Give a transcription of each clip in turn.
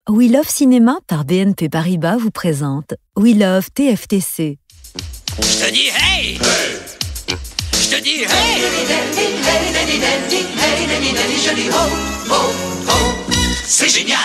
We Love Cinéma par BNP Paribas vous présente We Love TFTC. Je te dis hey! Je te dis hey! Je dis ho, ho, ho! C'est génial!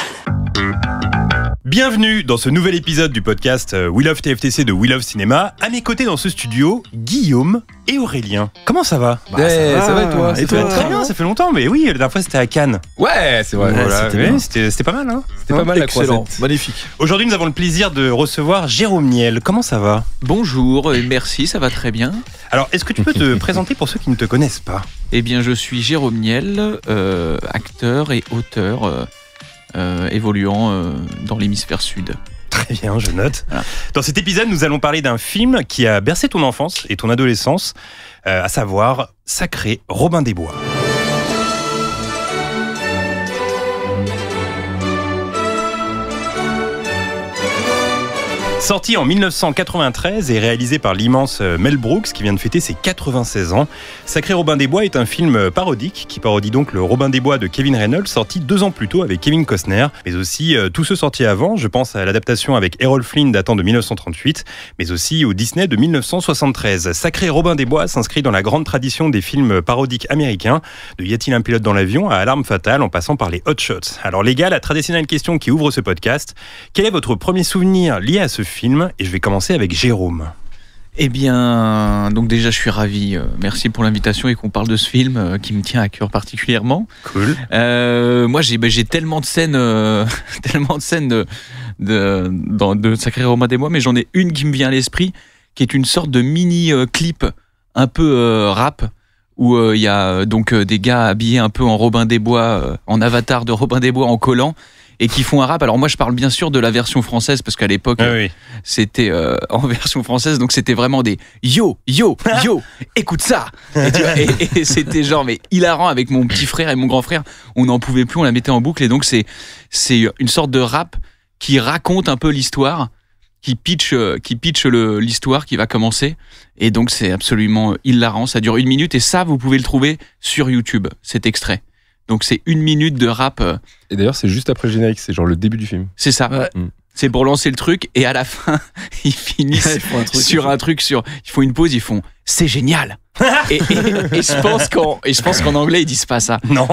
Bienvenue dans ce nouvel épisode du podcast We Love TFTC de We Love Cinéma. À mes côtés dans ce studio, Guillaume et Aurélien. Comment ça va? Ça va et toi? Et toi? Très bien, ça fait longtemps, mais oui, la dernière fois c'était à Cannes. Ouais, c'est vrai. Voilà, c'était pas mal, hein? C'était pas mal la croisette. Magnifique. Aujourd'hui, nous avons le plaisir de recevoir Jérôme Niel. Comment ça va? Bonjour, et merci, ça va très bien. Alors, est-ce que tu peux te présenter pour ceux qui ne te connaissent pas? Eh bien, je suis Jérôme Niel, acteur et auteur évoluant dans l'hémisphère sud. Très bien, je note. Voilà. Dans cet épisode, nous allons parler d'un film qui a bercé ton enfance et ton adolescence, à savoir Sacré Robin des Bois. Sorti en 1993 et réalisé par l'immense Mel Brooks qui vient de fêter ses 96 ans, Sacré Robin des Bois est un film parodique qui parodie donc le Robin des Bois de Kevin Reynolds sorti 2 ans plus tôt avec Kevin Costner, mais aussi tous ceux sortis avant. Je pense à l'adaptation avec Errol Flynn datant de 1938, mais aussi au Disney de 1973. Sacré Robin des Bois s'inscrit dans la grande tradition des films parodiques américains, de Y a-t-il un pilote dans l'avion à Alarme fatale en passant par les Hot Shots. Alors les gars, la traditionnelle question qui ouvre ce podcast, quel est votre premier souvenir lié à ce film? Et je vais commencer avec Jérôme. Eh bien, donc déjà, je suis ravi. Merci pour l'invitation et qu'on parle de ce film qui me tient à cœur particulièrement. Cool. Moi, j'ai tellement de scènes, de Sacré Robin des Bois, mais j'en ai une qui me vient à l'esprit, qui est une sorte de mini clip un peu rap, où il y a donc des gars habillés un peu en Robin des Bois, en avatar de Robin des Bois en collant, et qui font un rap. Alors moi, je parle bien sûr de la version française, parce qu'à l'époque, c'était en version française, donc c'était vraiment des yo, yo, yo, écoute ça. Et c'était genre, mais hilarant avec mon petit frère et mon grand frère. On n'en pouvait plus, on la mettait en boucle, et donc c'est une sorte de rap qui raconte un peu l'histoire, qui pitch l'histoire qui va commencer. Et donc c'est absolument hilarant. Ça dure 1 minute, et ça, vous pouvez le trouver sur YouTube, cet extrait. Donc c'est 1 minute de rap. Et d'ailleurs, c'est juste après le générique, c'est genre le début du film. C'est ça. Ouais. C'est pour lancer le truc, et à la fin, ils finissent sur un truc. Ils font une pause, ils font c'est génial. et je pense qu'en anglais ils disent pas ça. Non.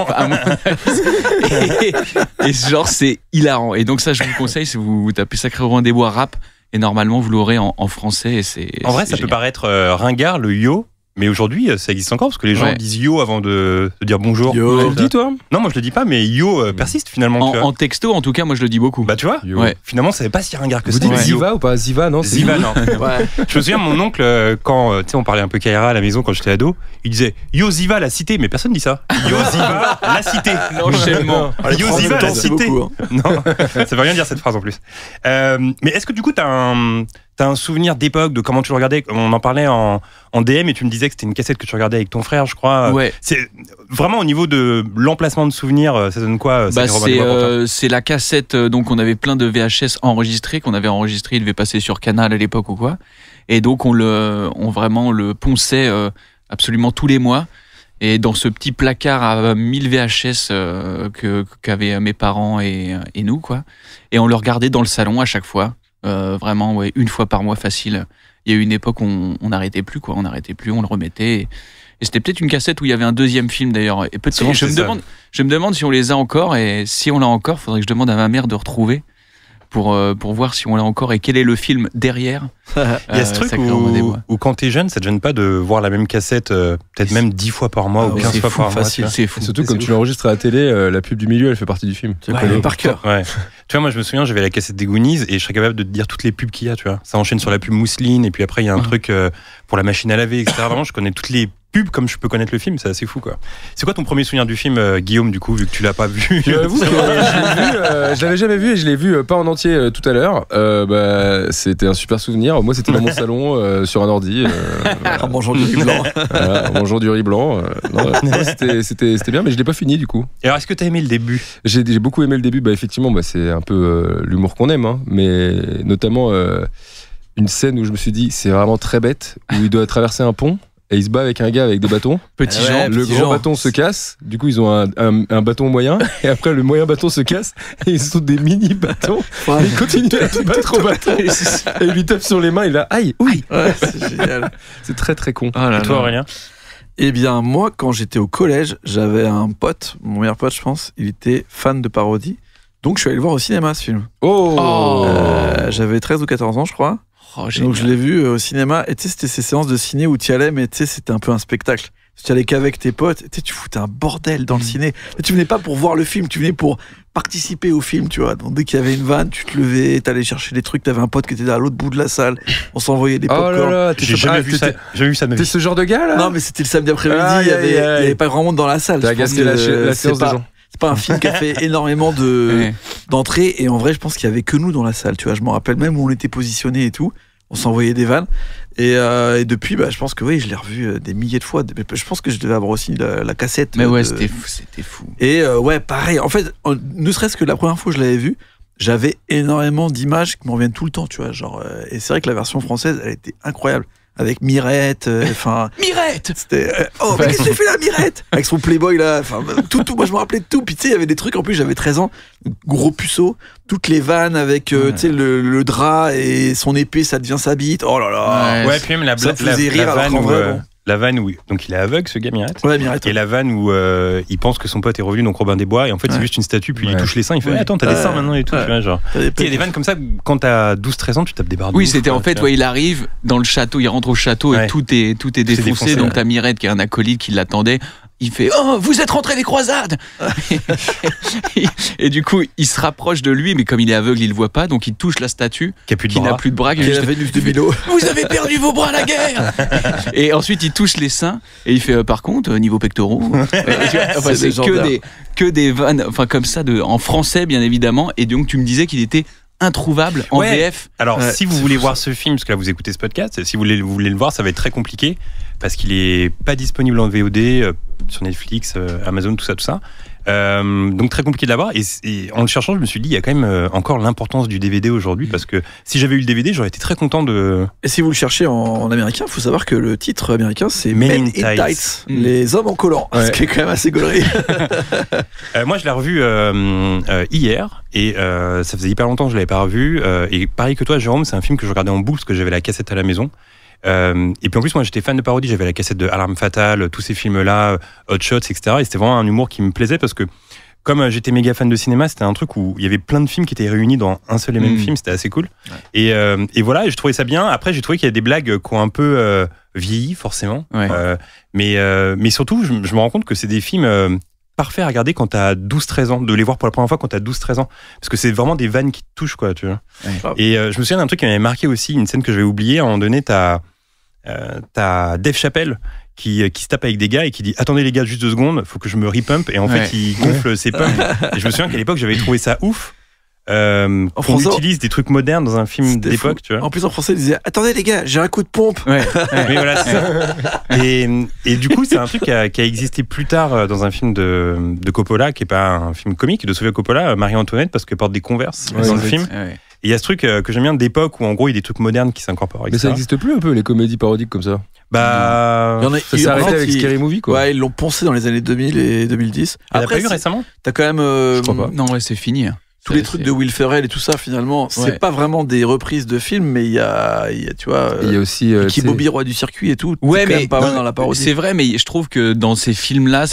Et genre c'est hilarant. Et donc ça, je vous conseille, si vous tapez Sacré Robin des Bois rap, et normalement vous l'aurez en français. Et en vrai, ça génial. peut paraître ringard, le yo. Mais aujourd'hui, ça existe encore parce que les gens disent yo avant de dire bonjour. Yo, tu le dis toi? Non, moi je le dis pas, mais yo persiste finalement. En texto, en tout cas, moi je le dis beaucoup. Bah tu vois, Ouais. finalement, ça savait pas si ringard que Vous ça. dites Ziva ou pas? Ziva, non? Ziva, non. Ouais. Je me souviens, mon oncle, quand on parlait un peu Kaira à la maison quand j'étais ado, il disait yo Ziva la cité, mais personne dit ça. Yo Ziva la cité. L'enchaînement. Yo Ziva la cité. beaucoup, Non, ça veut rien dire cette phrase en plus. Mais est-ce que du coup, t'as un souvenir d'époque de comment tu le regardais? On en parlait en DM et tu me disais que c'était une cassette que tu regardais avec ton frère, je crois. Ouais. C'est vraiment au niveau de l'emplacement de souvenirs, ça donne quoi? C'est la cassette, donc on avait plein de VHS enregistrés, qu'on avait enregistrés, il devait passer sur Canal à l'époque ou quoi. Et donc on le ponçait absolument tous les mois. Et dans ce petit placard à 1000 VHS qu'avaient mes parents et nous, quoi. Et on le regardait dans le salon à chaque fois. Vraiment, ouais, 1 fois par mois facile. Il y a eu une époque où on n'arrêtait plus, quoi. On n'arrêtait plus, on le remettait. Et c'était peut-être une cassette où il y avait un 2e film d'ailleurs. Et peut-être, je me demande si on les a encore. Et si on l'a encore, il faudrait que je demande à ma mère de retrouver pour voir si on l'a encore et quel est le film derrière. Il y a ce truc où quand t'es jeune, ça te gêne pas de voir la même cassette peut-être même 10 fois par mois ou 15 fois par mois. C'est fou. Surtout quand tu l'enregistres à la télé, la pub du milieu, elle fait partie du film. Tu connais par cœur. Ouais. Tu vois, moi je me souviens, j'avais la cassette des Goonies et je serais capable de te dire toutes les pubs qu'il y a, tu vois. Ça enchaîne sur la pub mousseline et puis après il y a un truc pour la machine à laver, etc. Vraiment, je connais toutes les pubs comme je peux connaître le film, c'est assez fou, quoi. C'est quoi ton premier souvenir du film, Guillaume, du coup, vu que tu l'as pas vu? J'avoue que je l'avais jamais vu et je l'ai vu pas en entier tout à l'heure. C'était un super souvenir. Moi, c'était dans mon salon sur un ordi. En mangeant du riz blanc. Voilà, en mangeant du riz blanc. C'était bien, mais je l'ai pas fini du coup. Et alors, est-ce que t'as aimé le début? J'ai beaucoup aimé le début. Effectivement, c'est un peu l'humour qu'on aime, hein, mais notamment une scène où je me suis dit, c'est vraiment très bête, où il doit traverser un pont. et il se bat avec un gars avec des bâtons. Petit Ah ouais, Jean. Le petit grand Jean. bâton se casse, du coup ils ont un bâton moyen, et après le moyen bâton se casse, et ils sont des mini bâtons, et ils continuent à se battre au bâton, et il lui tape sur les mains, il a aïe, oui. Ouais, c'est génial. C'est très très con. Oh là Et toi, là. Aurélien? Eh bien, moi, quand j'étais au collège, j'avais un pote, mon meilleur pote, je pense, il était fan de parodie. Donc, je suis allé le voir au cinéma, ce film. Oh. J'avais 13 ou 14 ans, je crois. Oh, Donc, génial. je l'ai vu au cinéma. Et tu sais, c'était ces séances de ciné où tu y allais, mais tu sais, c'était un peu un spectacle. Tu y allais qu'avec tes potes, tu sais, tu foutais un bordel dans le ciné. Et tu venais pas pour voir le film, tu venais pour participer au film, tu vois. Donc, dès qu'il y avait une vanne, tu te levais, t'allais chercher des trucs, t'avais un pote qui était à l'autre bout de la salle. On s'envoyait des Oh popcorn. là là, J'ai jamais vu ça. Jamais vu ça de ma T'es vie. ce genre de gars là? Non, mais c'était le samedi après-midi, Aïe, il y avait, aïe, aïe. il y avait pas grand monde dans la salle. T'as Je pense agacé la que séance c'est des gens. C'est pas un film qui a fait énormément Ouais. d'entrées, et en vrai, je pense qu'il y avait que nous dans la salle, tu vois. Je me rappelle même où on était positionnés et tout. On s'envoyait des vannes. Et depuis, bah, je pense que oui, je l'ai revu des milliers de fois. Je pense que je devais avoir aussi la cassette. Mais ouais, de- c'était fou, c'était fou. Et ouais, pareil. En fait, ne serait-ce que la première fois que je l'avais vu, j'avais énormément d'images qui me reviennent tout le temps, tu vois. Genre, et c'est vrai que la version française, elle était incroyable. Avec Mirette, enfin. Mirette. C'était oh mais qu'est-ce que tu fais là, Mirette, avec son Playboy là, enfin tout moi je me rappelais de tout. Puis tu sais, il y avait des trucs, en plus j'avais 13 ans, gros puceau, toutes les vannes avec tu sais le drap et son épée, ça devient sa bite. Oh là là. Ouais, puis même la Ça me faisait rire, alors vanne qu'en où, vrai, bon. la vanne où donc il est aveugle, ce gars Mirette. Ouais, Mirette. Et la vanne où il pense que son pote est revenu, donc Robin des Bois, et en fait c'est Ouais. juste une statue, puis il Ouais. touche les seins, il fait Ouais. attends, t'as des seins maintenant et tout, Ouais. tu vois, genre. T'as des Il y a des vannes comme ça, quand t'as 12-13 ans, tu tapes des barres de Oui, ouf, c'était quoi, en fait, tu vois. ouais, il arrive dans le château, il rentre au château Ouais. et tout est défoncé. défoncé, Donc ouais. t'as Mirette qui est un acolyte qui l'attendait. Il fait oh, vous êtes rentré des croisades. Et du coup, il se rapproche de lui, mais comme il est aveugle, il le voit pas, donc il touche la statue Qui a plus de qui n'a bras. plus de bras. qui Et est la juste, Vénus de Milo. vous avez perdu vos bras à la guerre. Et ensuite, il touche les seins et il fait par contre, niveau pectoraux, tu vois, enfin, C'est c'est légendaire. que des vannes, enfin comme ça, en français bien évidemment. Et donc tu me disais qu'il était introuvable en Ouais. VF. Alors, Ouais, si vous c'est voulez fou, voir ce film, parce que là vous écoutez ce podcast, si vous voulez le voir, ça va être très compliqué parce qu'il est pas disponible en VOD sur Netflix, Amazon, tout ça. Donc très compliqué de l'avoir. Et en le cherchant, je me suis dit, il y a quand même encore l'importance du DVD aujourd'hui parce que si j'avais eu le DVD, j'aurais été très content de. Et si vous le cherchez en américain, il faut savoir que le titre américain c'est Men Men in in Tights. Tights, Mm. les hommes en collant, Ouais. ce qui est quand même assez gaulerie. Moi, je l'ai revu hier et ça faisait hyper longtemps que je l'avais pas revu. Et pareil que toi, Jérôme, c'est un film que je regardais en boucle parce que j'avais la cassette à la maison. Et puis en plus, moi, j'étais fan de parodie. J'avais la cassette de Alarme Fatale, tous ces films-là, Hot Shots, etc. Et c'était vraiment un humour qui me plaisait parce que comme j'étais méga fan de cinéma, c'était un truc où il y avait plein de films qui étaient réunis dans un seul et même film. C'était assez cool. Ouais. Et voilà, et je trouvais ça bien. Après, j'ai trouvé qu'il y a des blagues qui ont un peu vieilli, forcément. Ouais. Mais surtout, je me rends compte que c'est des films parfaits à regarder quand t'as 12-13 ans, de les voir pour la première fois quand t'as 12-13 ans. Parce que c'est vraiment des vannes qui te touchent, quoi, tu vois. Ouais. Et je me souviens d'un truc qui m'avait marqué aussi, une scène que j'avais oubliée. À un moment donné, t'as Dave Chappelle qui se tape avec des gars et qui dit attendez les gars, juste 2 secondes, faut que je me repump. Et en Ouais. fait, il gonfle ses pumps. Et je me souviens qu'à l'époque, j'avais trouvé ça ouf. Qu'on français, utilise des trucs modernes dans un film C'était d'époque, fou. tu vois. En plus en français, ils disaient attendez les gars, j'ai un coup de pompe. Ouais. Mais voilà, c'est ça. Et du coup, c'est un truc qui a existé plus tard dans un film de Coppola, qui est pas un film comique, de Sofia Coppola, Marie-Antoinette, parce qu'elle porte des Converse Ouais, dans le exact. film. Ouais. Et il y a ce truc que j'aime bien d'époque où en gros il y a des trucs modernes qui s'incorporent, Mais ça etc. existe plus un peu les comédies parodiques comme ça. Bah, Il y en a- Ça il- s'est en arrêté fait, avec ils- Scary Movie quoi. Ouais, ils l'ont poncé dans les années 2000 et 2010. il n'y a Après, pas eu c'est- récemment. t'as quand même Je crois pas. Non, ouais, c'est fini. hein. tous les trucs de Will Ferrell et tout ça, finalement, c'est Ouais. pas vraiment des reprises de films, mais il y a, tu vois, Et il y a aussi Qui tu sais, Bobby, roi du circuit et tout. Ouais, c'est quand mais même pas mal dans la parodie. c'est vrai, mais je trouve que dans ces films-là,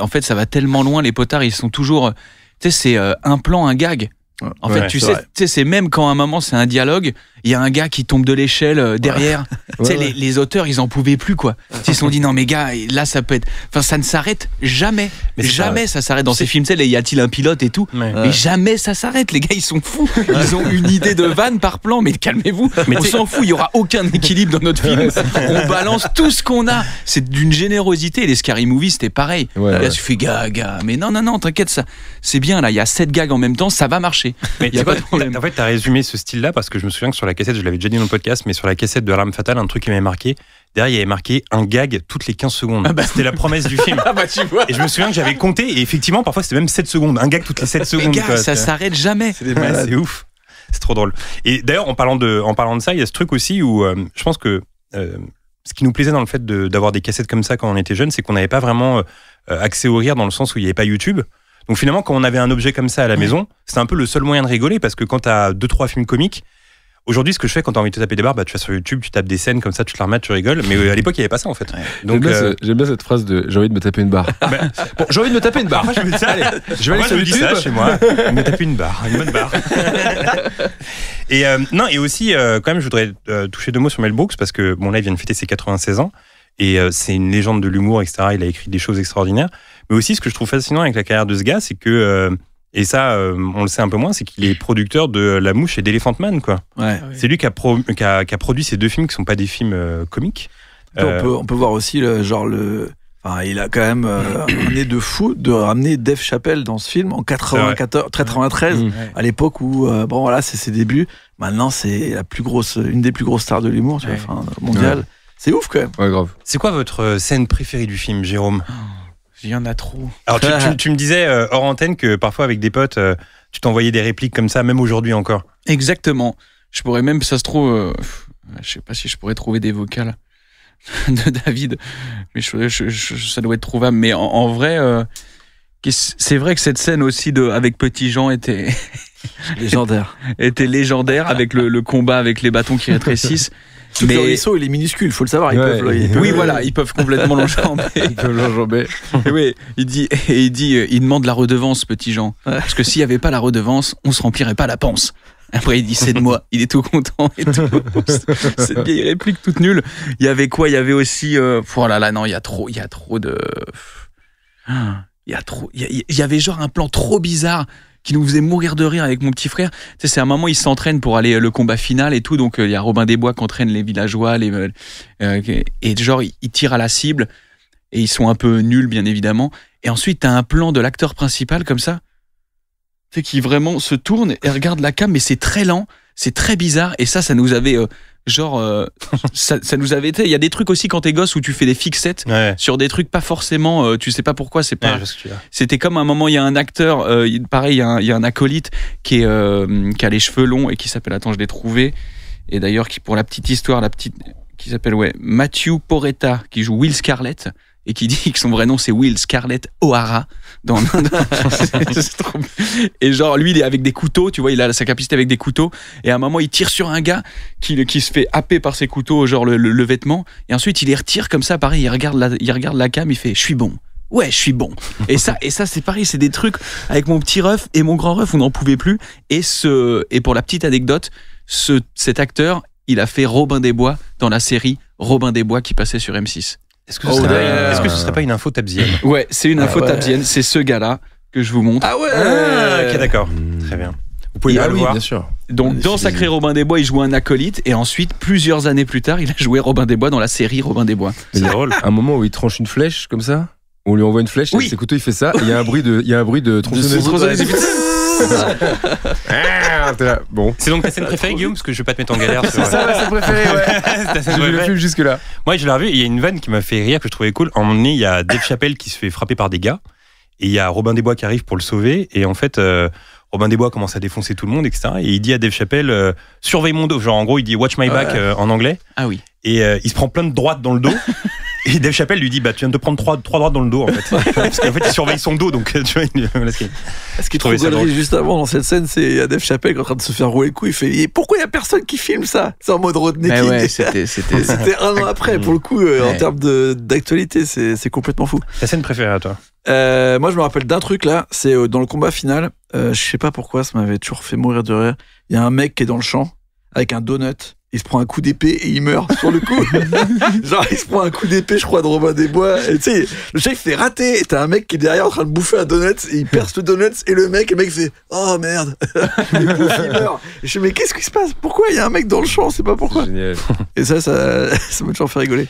en fait, ça va tellement loin. Les potards, ils sont toujours, tu sais, c'est un plan, un gag. Ouais. En fait, Ouais, tu c'est sais, vrai. c'est même quand à un moment c'est un dialogue, il y a un gars qui tombe de l'échelle derrière. Tu sais, Ouais, ouais. les auteurs, ils en pouvaient plus quoi. Ils se sont dit non mais gars, là ça peut être, enfin ça ne s'arrête jamais, Mais c'est jamais ça s'arrête dans ces films. Tu sais, y a-t-il un pilote et tout. Ouais. Mais jamais ça s'arrête, les gars ils sont fous. Ils ont une idée de vanne par plan, mais calmez-vous, Mais on t'sais- s'en fout, il y aura aucun équilibre dans notre film. On balance tout ce qu'on a. C'est d'une générosité. Et les Scary Movie c'était pareil. Ouais, Là ouais. tu fais gars, mais non, t'inquiète, ça c'est bien là, il y a 7 gags en même temps, ça va marcher. Mais Y a tu pas vois, de problème. en fait, t'as résumé ce style-là parce que je me souviens que sur la cassette, je l'avais déjà dit dans le podcast, mais sur la cassette de Alarme Fatale, un truc qui m'avait marqué, derrière, il y avait marqué un gag toutes les 15 secondes. C'était la promesse du film. Ah bah tu vois. Et je me souviens que j'avais compté, et effectivement, parfois, c'était même 7 secondes. Un gag toutes les 7 Mais secondes. gars, quoi. ça s'arrête jamais. C'est des Ouais, malades. c'est ouf. C'est trop drôle. Et d'ailleurs, en parlant de ça, il y a ce truc aussi où je pense que ce qui nous plaisait dans le fait d'avoir des cassettes comme ça quand on était jeune, c'est qu'on n'avait pas vraiment accès au rire dans le sens où il n'y avait pas YouTube. Donc finalement, quand on avait un objet comme ça à la maison, c'était un peu le seul moyen de rigoler parce que quand t'as 2-3 films comiques, aujourd'hui, ce que je fais quand t'as envie de te taper des barres, tu vas sur YouTube, tu tapes des scènes comme ça, tu te la remates, tu rigoles. Mais à l'époque, il n'y avait pas ça en fait. Ouais. Donc j'aime bien cette phrase de j'ai envie de me taper une barre. Bon, j'ai envie de me taper une barre. je me dis ça, allez, je vais aller sur YouTube. Ça chez moi, me taper une barre, une bonne barre. Et non, et aussi, quand même, je voudrais toucher 2 mots sur Mel Brooks parce que bon, là, il vient de fêter ses 96 ans. Et c'est une légende de l'humour, etc. Il a écrit des choses extraordinaires. Mais aussi, ce que je trouve fascinant avec la carrière de ce gars, c'est que, et ça, on le sait un peu moins, c'est qu'il est producteur de La Mouche et d'Elephant Man, quoi. Ouais. C'est lui qui a produit ces 2 films qui sont pas des films comiques. On peut voir aussi il a quand même un nez de fou de ramener Dave Chappelle dans ce film en 93, à l'époque où c'est ses débuts. Maintenant, c'est une des plus grosses stars de l'humour, tu vois, mondial. Ouais. C'est ouf quand même. Ouais, grave. C'est quoi votre scène préférée du film, Jérôme ? Il y en a trop. Alors tu me disais hors antenne que parfois avec des potes, tu t'envoyais des répliques comme ça, même aujourd'hui encore. Exactement. Je pourrais même, ça se trouve, je sais pas si je pourrais trouver des vocales de David, mais ça doit être trouvable. Mais en vrai, c'est vrai que cette scène aussi avec Petit Jean était légendaire avec le combat avec les bâtons qui rétrécissent. Mais le ruisseau, il est minuscule, faut le savoir. Ils peuvent complètement l'enjamber. Oui, il demande la redevance, Petit Jean. Ouais. Parce que s'il n'y avait pas la redevance, on se remplirait pas la panse. Après, il dit c'est de moi. Il est tout content et tout. Cette vieille réplique toute nulle. Il y avait quoi ? Il y avait aussi. Oh là là, non, il y a trop de. Il y avait genre un plan trop bizarre qui nous faisait mourir de rire avec mon petit frère. Tu sais, c'est un moment, il s'entraîne pour aller le combat final et tout. Donc, il y a Robin des Bois qui entraîne les villageois. Et genre, ils tirent à la cible. Et ils sont un peu nuls, bien évidemment. Et ensuite, t'as un plan de l'acteur principal comme ça. Tu sais, qui vraiment se tourne et regarde la cam, mais c'est très lent. C'est très bizarre. Et ça nous avait... ça nous avait été. Il y a des trucs aussi quand t'es gosse où tu fais des fixettes sur des trucs pas forcément. Tu sais pas pourquoi. C'est pas. C'était comme un moment. Il y a un acteur. Pareil, il y a un acolyte qui a les cheveux longs et qui s'appelle. Attends, je l'ai trouvé. Et d'ailleurs, pour la petite histoire, qui s'appelle Matthew Porretta, qui joue Will Scarlett. Et qui dit que son vrai nom c'est Will Scarlett O'Hara. C'est trop... Et genre lui il est avec des couteaux, tu vois, il a sa capacité avec des couteaux. Et à un moment il tire sur un gars qui se fait happer par ses couteaux, genre le vêtement. Et ensuite il les retire comme ça, pareil, il regarde la cam, il fait je suis bon. Ouais, je suis bon. Et ça c'est pareil, c'est des trucs avec mon petit ref et mon grand ref, on n'en pouvait plus. Et pour la petite anecdote, cet acteur, il a fait Robin des Bois dans la série Robin des Bois qui passait sur M6. Est-ce que ce serait pas une info tabzienne ? Ouais, c'est une info tabzienne. C'est ce gars-là que je vous montre. Ah ouais. Ok, d'accord. Très bien. Vous pouvez le voir. Bien sûr. Donc, dans Sacré Robin des Bois, il joue un acolyte. Et ensuite, plusieurs années plus tard, il a joué Robin des Bois dans la série Robin des Bois. C'est drôle. Un moment où il tranche une flèche comme ça. On lui envoie une flèche. Avec ses couteaux, il fait ça. Et il y a un bruit de tronçonneuse. Bon. C'est donc ta scène préférée, Guillaume, parce que je vais pas te mettre en galère. C'est ça, ma scène préférée, ouais. Je le filme jusque là. Moi, je l'ai revu. Il y a une vanne qui m'a fait rire que je trouvais cool. En un moment donné, il y a Dave Chappelle qui se fait frapper par des gars, et il y a Robin des Bois qui arrive pour le sauver. Et en fait, Robin des Bois commence à défoncer tout le monde, etc. Et il dit à Dave Chappelle, surveille mon dos. Genre, en gros, il dit watch my back en anglais. Ah oui. Et il se prend plein de droites dans le dos. Et Dave Chappelle lui dit tu viens de te prendre trois droites dans le dos en fait. Parce qu'en fait il surveille son dos, donc tu vois. Ce qui est trop galerie juste avant dans cette scène, c'est Dave Chappelle qui est en train de se faire rouler le cou. Il fait et pourquoi il y a personne qui filme ça ? C'est en mode rednecking. Ouais, c'était un an après pour le coup en termes d'actualité, c'est complètement fou. Ta scène préférée à toi ? Moi je me rappelle d'un truc là, c'est dans le combat final. Je sais pas pourquoi, ça m'avait toujours fait mourir de rire. Il y a un mec qui est dans le champ avec un donut. Il se prend un coup d'épée et il meurt sur le coup. Genre, il se prend un coup d'épée, je crois, de Robin des Bois. Et tu sais, le chef fait rater. Et t'as un mec qui est derrière en train de bouffer un donut. Et il perce le donut. Et le mec fait oh merde. Il meurt. Et je dis mais qu'est-ce qui se passe ? Pourquoi il y a un mec dans le champ ? C'est pas pourquoi. Génial. Et ça m'a toujours fait rigoler.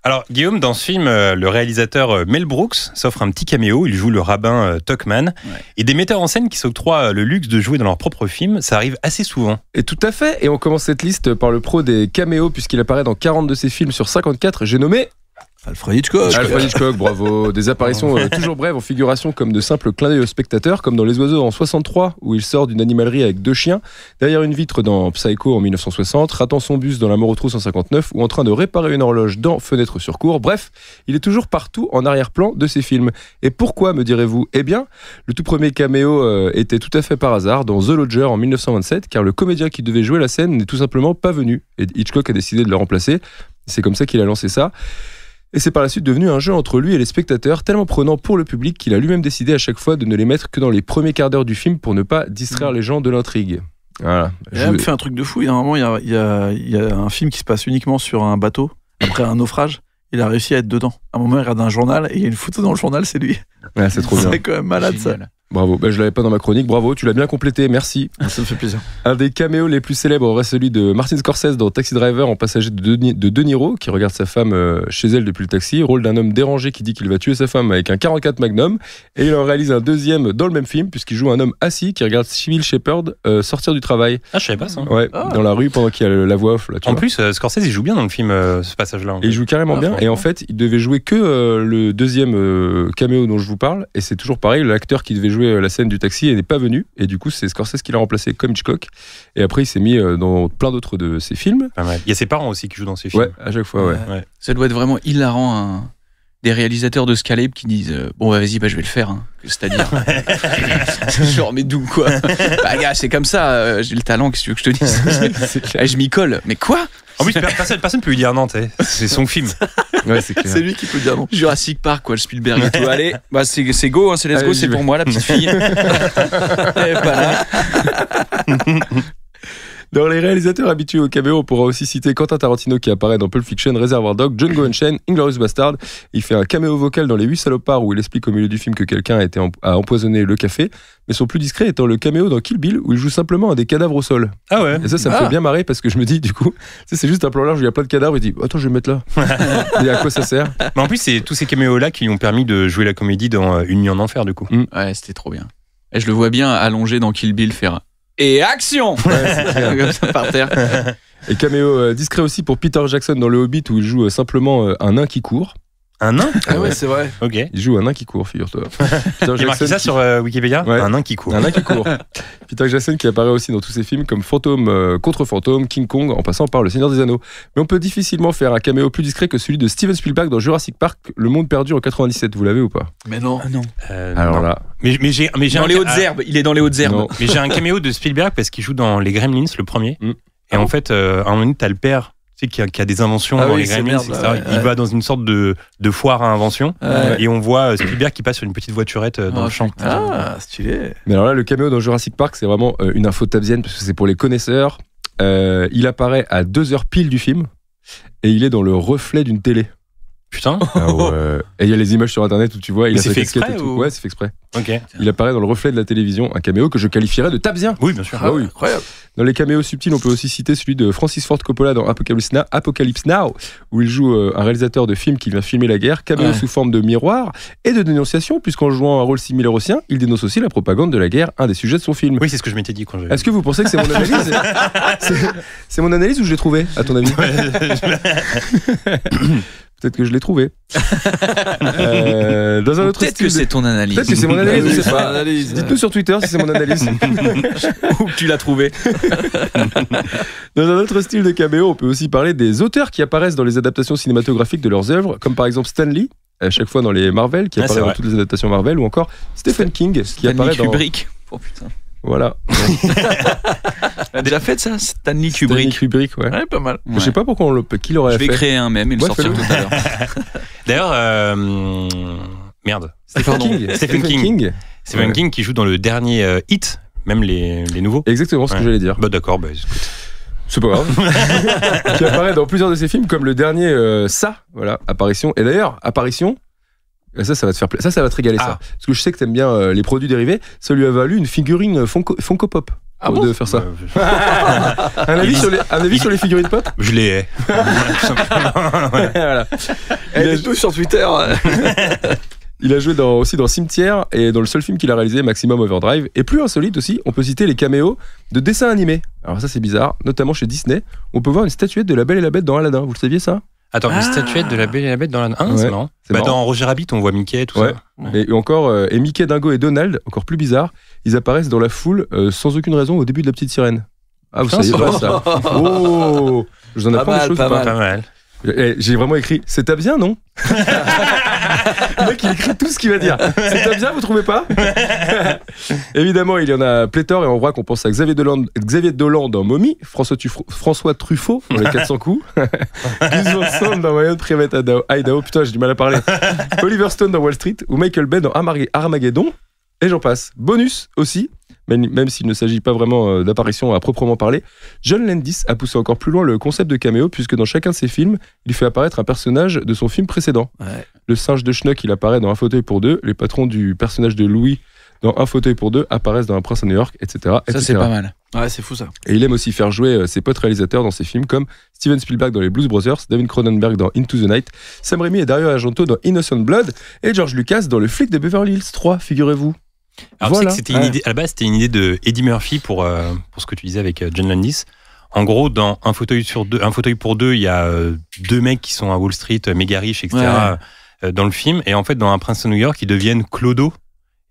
Alors, Guillaume, dans ce film, le réalisateur Mel Brooks s'offre un petit caméo. Il joue le rabbin Tuckman. Ouais. Et des metteurs en scène qui s'octroient le luxe de jouer dans leur propre film, ça arrive assez souvent. Et tout à fait. Et on commence cette liste par le pro des caméos, puisqu'il apparaît dans 40 de ses films sur 54. J'ai nommé Alfred Hitchcock. Alfred Hitchcock, bravo. Des apparitions toujours brèves en figuration comme de simples clins d'œil aux spectateurs, comme dans Les Oiseaux en 63, où il sort d'une animalerie avec 2 chiens, derrière une vitre dans Psycho en 1960, ratant son bus dans La mort aux trousses en 59, ou en train de réparer une horloge dans Fenêtre sur cour. Bref, il est toujours partout en arrière-plan de ses films. Et pourquoi, me direz-vous ? Eh bien, le tout premier caméo était tout à fait par hasard dans The Lodger en 1927, car le comédien qui devait jouer la scène n'est tout simplement pas venu. Et Hitchcock a décidé de le remplacer. C'est comme ça qu'il a lancé ça. Et c'est par la suite devenu un jeu entre lui et les spectateurs, tellement prenant pour le public qu'il a lui-même décidé à chaque fois de ne les mettre que dans les premiers quarts d'heure du film pour ne pas distraire les gens de l'intrigue. Voilà. Il a même fait un truc de fou. Il y a un moment, il y a un film qui se passe uniquement sur un bateau, après un naufrage. Il a réussi à être dedans. À un moment, il regarde un journal et il y a une photo dans le journal, c'est lui. Ouais, c'est trop bien. C'est quand même malade, ça. Bravo, je l'avais pas dans ma chronique, bravo, tu l'as bien complété, merci. Ça me fait plaisir. Un des caméos les plus célèbres aurait celui de Martin Scorsese dans Taxi Driver en passager de De Niro, qui regarde sa femme chez elle depuis le taxi, rôle d'un homme dérangé qui dit qu'il va tuer sa femme avec un 44 Magnum, et il en réalise un deuxième dans le même film, puisqu'il joue un homme assis qui regarde Sybil Shepherd sortir du travail. Ah, je savais pas ça. Ouais, dans la rue pendant qu'il y a la voix off. Là, tu En vois. plus, Scorsese, il joue bien dans le film, ce passage-là. Et il joue carrément bien, et en fait, il devait jouer que le deuxième caméo dont je vous parle, et c'est toujours pareil, l'acteur qui devait jouer la scène du taxi n'est pas venu, et du coup c'est Scorsese qui l'a remplacé comme Hitchcock, et après il s'est mis dans plein d'autres de ses films. Pas mal. Il y a ses parents aussi qui jouent dans ses films. Ouais, à chaque fois, ouais. Ça doit être vraiment hilarant, des réalisateurs de ce calibre qui disent bon bah vas-y, je vais le faire, hein. C'est-à-dire genre mais d'où quoi, bah gars c'est comme ça, j'ai le talent, qu'est-ce que tu veux que je te dise. Je m'y colle, mais quoi. En plus, personne peut lui dire non, c'est son film. Ouais, c'est clair. C'est lui qui peut dire non. Jurassic Park, quoi, le Spielberg et tout. Allez, bah c'est go, hein, c'est let's go, c'est pour moi la petite fille. Et voilà. Dans les réalisateurs habitués au caméo, on pourra aussi citer Quentin Tarantino qui apparaît dans Pulp Fiction, Reservoir Dogs, Django Unchained, Inglourious Bastard. Il fait un caméo vocal dans Les 8 salopards où il explique au milieu du film que quelqu'un a empoisonné le café. Mais son plus discret étant le caméo dans Kill Bill où il joue simplement un des cadavres au sol. Ah ouais. Et ça me fait bien marrer parce que je me dis du coup, c'est juste un plan large où il y a plein de cadavres. Il dit attends, je vais me mettre là. Et à quoi ça sert? Mais en plus, c'est tous ces caméos-là qui lui ont permis de jouer la comédie dans Une nuit en enfer, du coup. Ouais, c'était trop bien. Et je le vois bien allongé dans Kill Bill faire et action. Ouais, comme ça par terre. Et caméo discret aussi pour Peter Jackson dans Le Hobbit où il joue simplement un nain qui court. Un nain? Ah ouais, c'est vrai. Ok. Il joue un nain qui court, figure-toi. Il a marqué ça sur Wikipédia. Ouais. Un nain qui court. Un nain qui court. Peter Jackson qui apparaît aussi dans tous ses films comme Fantôme contre Fantôme, King Kong, en passant par Le Seigneur des Anneaux. Mais on peut difficilement faire un caméo plus discret que celui de Steven Spielberg dans Jurassic Park, Le Monde perdu en 97. Vous l'avez ou pas? Mais non. Non. Alors non. là. Mais j'ai dans les hautes herbes. Il est dans les hautes herbes. Non. Mais j'ai un caméo de Spielberg parce qu'il joue dans Les Gremlins, le premier. Et en fait, à un moment donné, t'as le père. Tu sais, qui a des inventions dans les Gremlins, etc. Il va dans une sorte de foire à inventions et on voit Spielberg qui passe sur une petite voiturette dans le champ. Ah, stylé. Mais alors là, le caméo dans Jurassic Park, c'est vraiment une info tabzienne parce que c'est pour les connaisseurs. Il apparaît à 2 heures pile du film et il est dans le reflet d'une télé. Putain. Et il y a les images sur internet où tu vois, il a c'est sa fait casquette exprès et tout. ou... Ouais, c'est fait exprès. Ok. Il apparaît dans le reflet de la télévision, un caméo que je qualifierais de tabzien. Oui, bien sûr. Ah oui. Incroyable. Dans les caméos subtils, on peut aussi citer celui de Francis Ford Coppola dans Apocalypse Now, où il joue un réalisateur de film qui vient filmer la guerre, caméo sous forme de miroir et de dénonciation, puisqu'en jouant un rôle similaire au sien, il dénonce aussi la propagande de la guerre, un des sujets de son film. Oui, c'est ce que je m'étais dit quand j'ai... Est-ce que vous pensez que c'est mon analyse? C'est mon analyse ou je l'ai trouvé, à ton avis? Peut-être que je l'ai trouvé. Dans un autre Peut-être que c'est ton analyse. Peut-être que c'est mon analyse, je sais pas. Analyse. Dites-nous sur Twitter si c'est mon analyse. Où tu l'as trouvé. Dans un autre style de caméo, on peut aussi parler des auteurs qui apparaissent dans les adaptations cinématographiques de leurs œuvres, comme par exemple Stan Lee, à chaque fois dans les Marvel, qui apparaît dans toutes les adaptations Marvel, ou encore Stephen King, qui apparaît dans... Kubrick. Oh putain. Voilà. On a déjà fait ça, Stanley Kubrick. Stanley Kubrick, ouais. Ouais, pas mal. Je sais pas pourquoi qui l'aurait Je fait. vais créer un mème et le sortir tout à l'heure. D'ailleurs, merde. Stephen King. Stephen King qui joue dans le dernier Hit, même les nouveaux. Exactement ce que j'allais dire. Bah d'accord, bah écoute. C'est pas grave. Qui apparaît dans plusieurs de ses films, comme le dernier Ça, voilà, Apparition. Et d'ailleurs, Apparition, ça va te faire plaisir. Ça va te régaler, ça. Parce que je sais que t'aimes bien les produits dérivés. Ça lui a valu une figurine Funko Pop. De faire ça. Un avis sur les figurines pop? Je les hais. Voilà. Il est tout sur Twitter. Il a joué aussi dans Cimetière et dans le seul film qu'il a réalisé, Maximum Overdrive. Et plus insolite aussi, on peut citer les caméos de dessins animés. Alors ça c'est bizarre, notamment chez Disney. On peut voir une statuette de La Belle et la Bête dans Aladdin. Vous le saviez ça? Attends, une statuette de la Belle et la Bête dans la... c'est marrant. Marrant. Dans Roger Rabbit, on voit Mickey, tout ça. Et encore, et Mickey, Dingo et Donald, encore plus bizarre, ils apparaissent dans la foule sans aucune raison au début de La Petite Sirène. Ah, vous saviez pas ça? Oh, je vous en apprends des choses pas Pas mal. J'ai vraiment écrit « C'est ta bien, non ?» Le mec, il écrit tout ce qu'il va dire. « C'est ta bien, vous trouvez pas ?» Évidemment, il y en a pléthore et on voit qu'on pense à Xavier Dolan dans Mommy, François Truffaut dans Les 400 coups, Gus Van Sant dans Wyatt Private Idaho, putain, j'ai du mal à parler, Oliver Stone dans Wall Street ou Michael Bay dans Armageddon, et j'en passe. Bonus aussi, même s'il ne s'agit pas vraiment d'apparition à proprement parler, John Landis a poussé encore plus loin le concept de caméo, puisque dans chacun de ses films, il fait apparaître un personnage de son film précédent. Ouais. Le singe de Schnock, il apparaît dans Un fauteuil pour deux, les patrons du personnage de Louis dans Un fauteuil pour deux apparaissent dans Un prince à New York, etc. Ça, c'est pas mal. Ouais, c'est fou ça. Et il aime aussi faire jouer ses potes réalisateurs dans ses films, comme Steven Spielberg dans Les Blues Brothers, David Cronenberg dans Into the Night, Sam Raimi et Dario Argento dans Innocent Blood, et George Lucas dans Le flic de Beverly Hills 3, figurez-vous. Alors voilà. Tu sais que c'était une idée, à la base, c'était une idée de Eddie Murphy pour ce que tu disais avec John Landis. En gros, dans Un fauteuil pour deux, il y a deux mecs qui sont à Wall Street, méga riches, etc. Dans le film. Et en fait, dans Un prince à New York, ils deviennent clodo.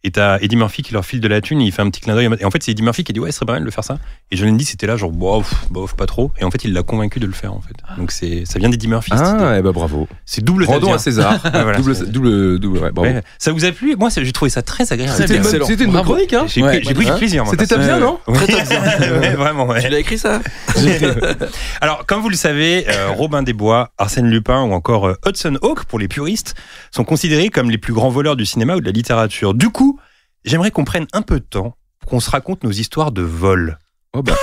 Et t'as Eddie Murphy qui leur file de la thune, il fait un petit clin d'œil. Et en fait, c'est Eddie Murphy qui a dit ouais, ce serait pas mal de faire ça. Et John Landis c'était là, genre bof, pas trop. Et en fait, il l'a convaincu de le faire en fait. Donc ça vient d'Eddie Murphy. Ah, et bah bravo. C'est double. Rendons à César. Voilà, double, bravo. Ouais. Ça vous a plu? Moi, j'ai trouvé ça très agréable. C'était une bonne chronique, hein. J'ai pris du plaisir. C'était top bien, non? Très top bien. Vraiment. Tu l'as écrit ça? Alors, comme vous le savez, Robin des Bois, Arsène Lupin ou encore Hudson Hawk pour les puristes sont considérés comme les plus grands voleurs du cinéma ou de la littérature. Du coup, j'aimerais qu'on prenne un peu de temps pour qu'on se raconte nos histoires de vol. Oh bah.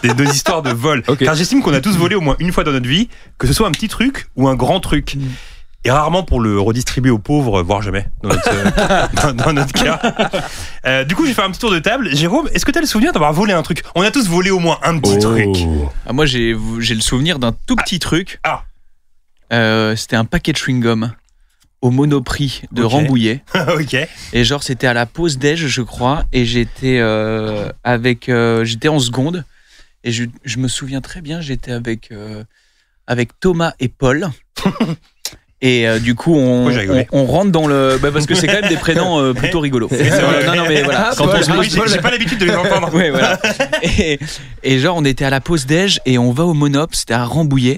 Des histoires de vol. Okay. Car j'estime qu'on a tous volé au moins une fois dans notre vie, que ce soit un petit truc ou un grand truc. Et rarement pour le redistribuer aux pauvres, voire jamais, dans notre cas. Du coup, j'ai fait un petit tour de table. Jérôme, est-ce que tu as le souvenir d'avoir volé un truc? On a tous volé au moins un petit truc. Ah, moi, j'ai le souvenir d'un tout petit truc. C'était un paquet de chewing-gum au Monoprix de Rambouillet. Ok. Et genre, c'était à la pause déj, je crois, et j'étais j'étais en seconde, et je me souviens très bien, j'étais avec Thomas et Paul. Et du coup, on rentre dans le... parce que c'est quand même des prénoms plutôt rigolos. Non, mais voilà. Quand j'ai pas l'habitude de les entendre. Ouais, voilà. Et genre, on était à la pause déj, et on va au Monop, c'était à Rambouillet.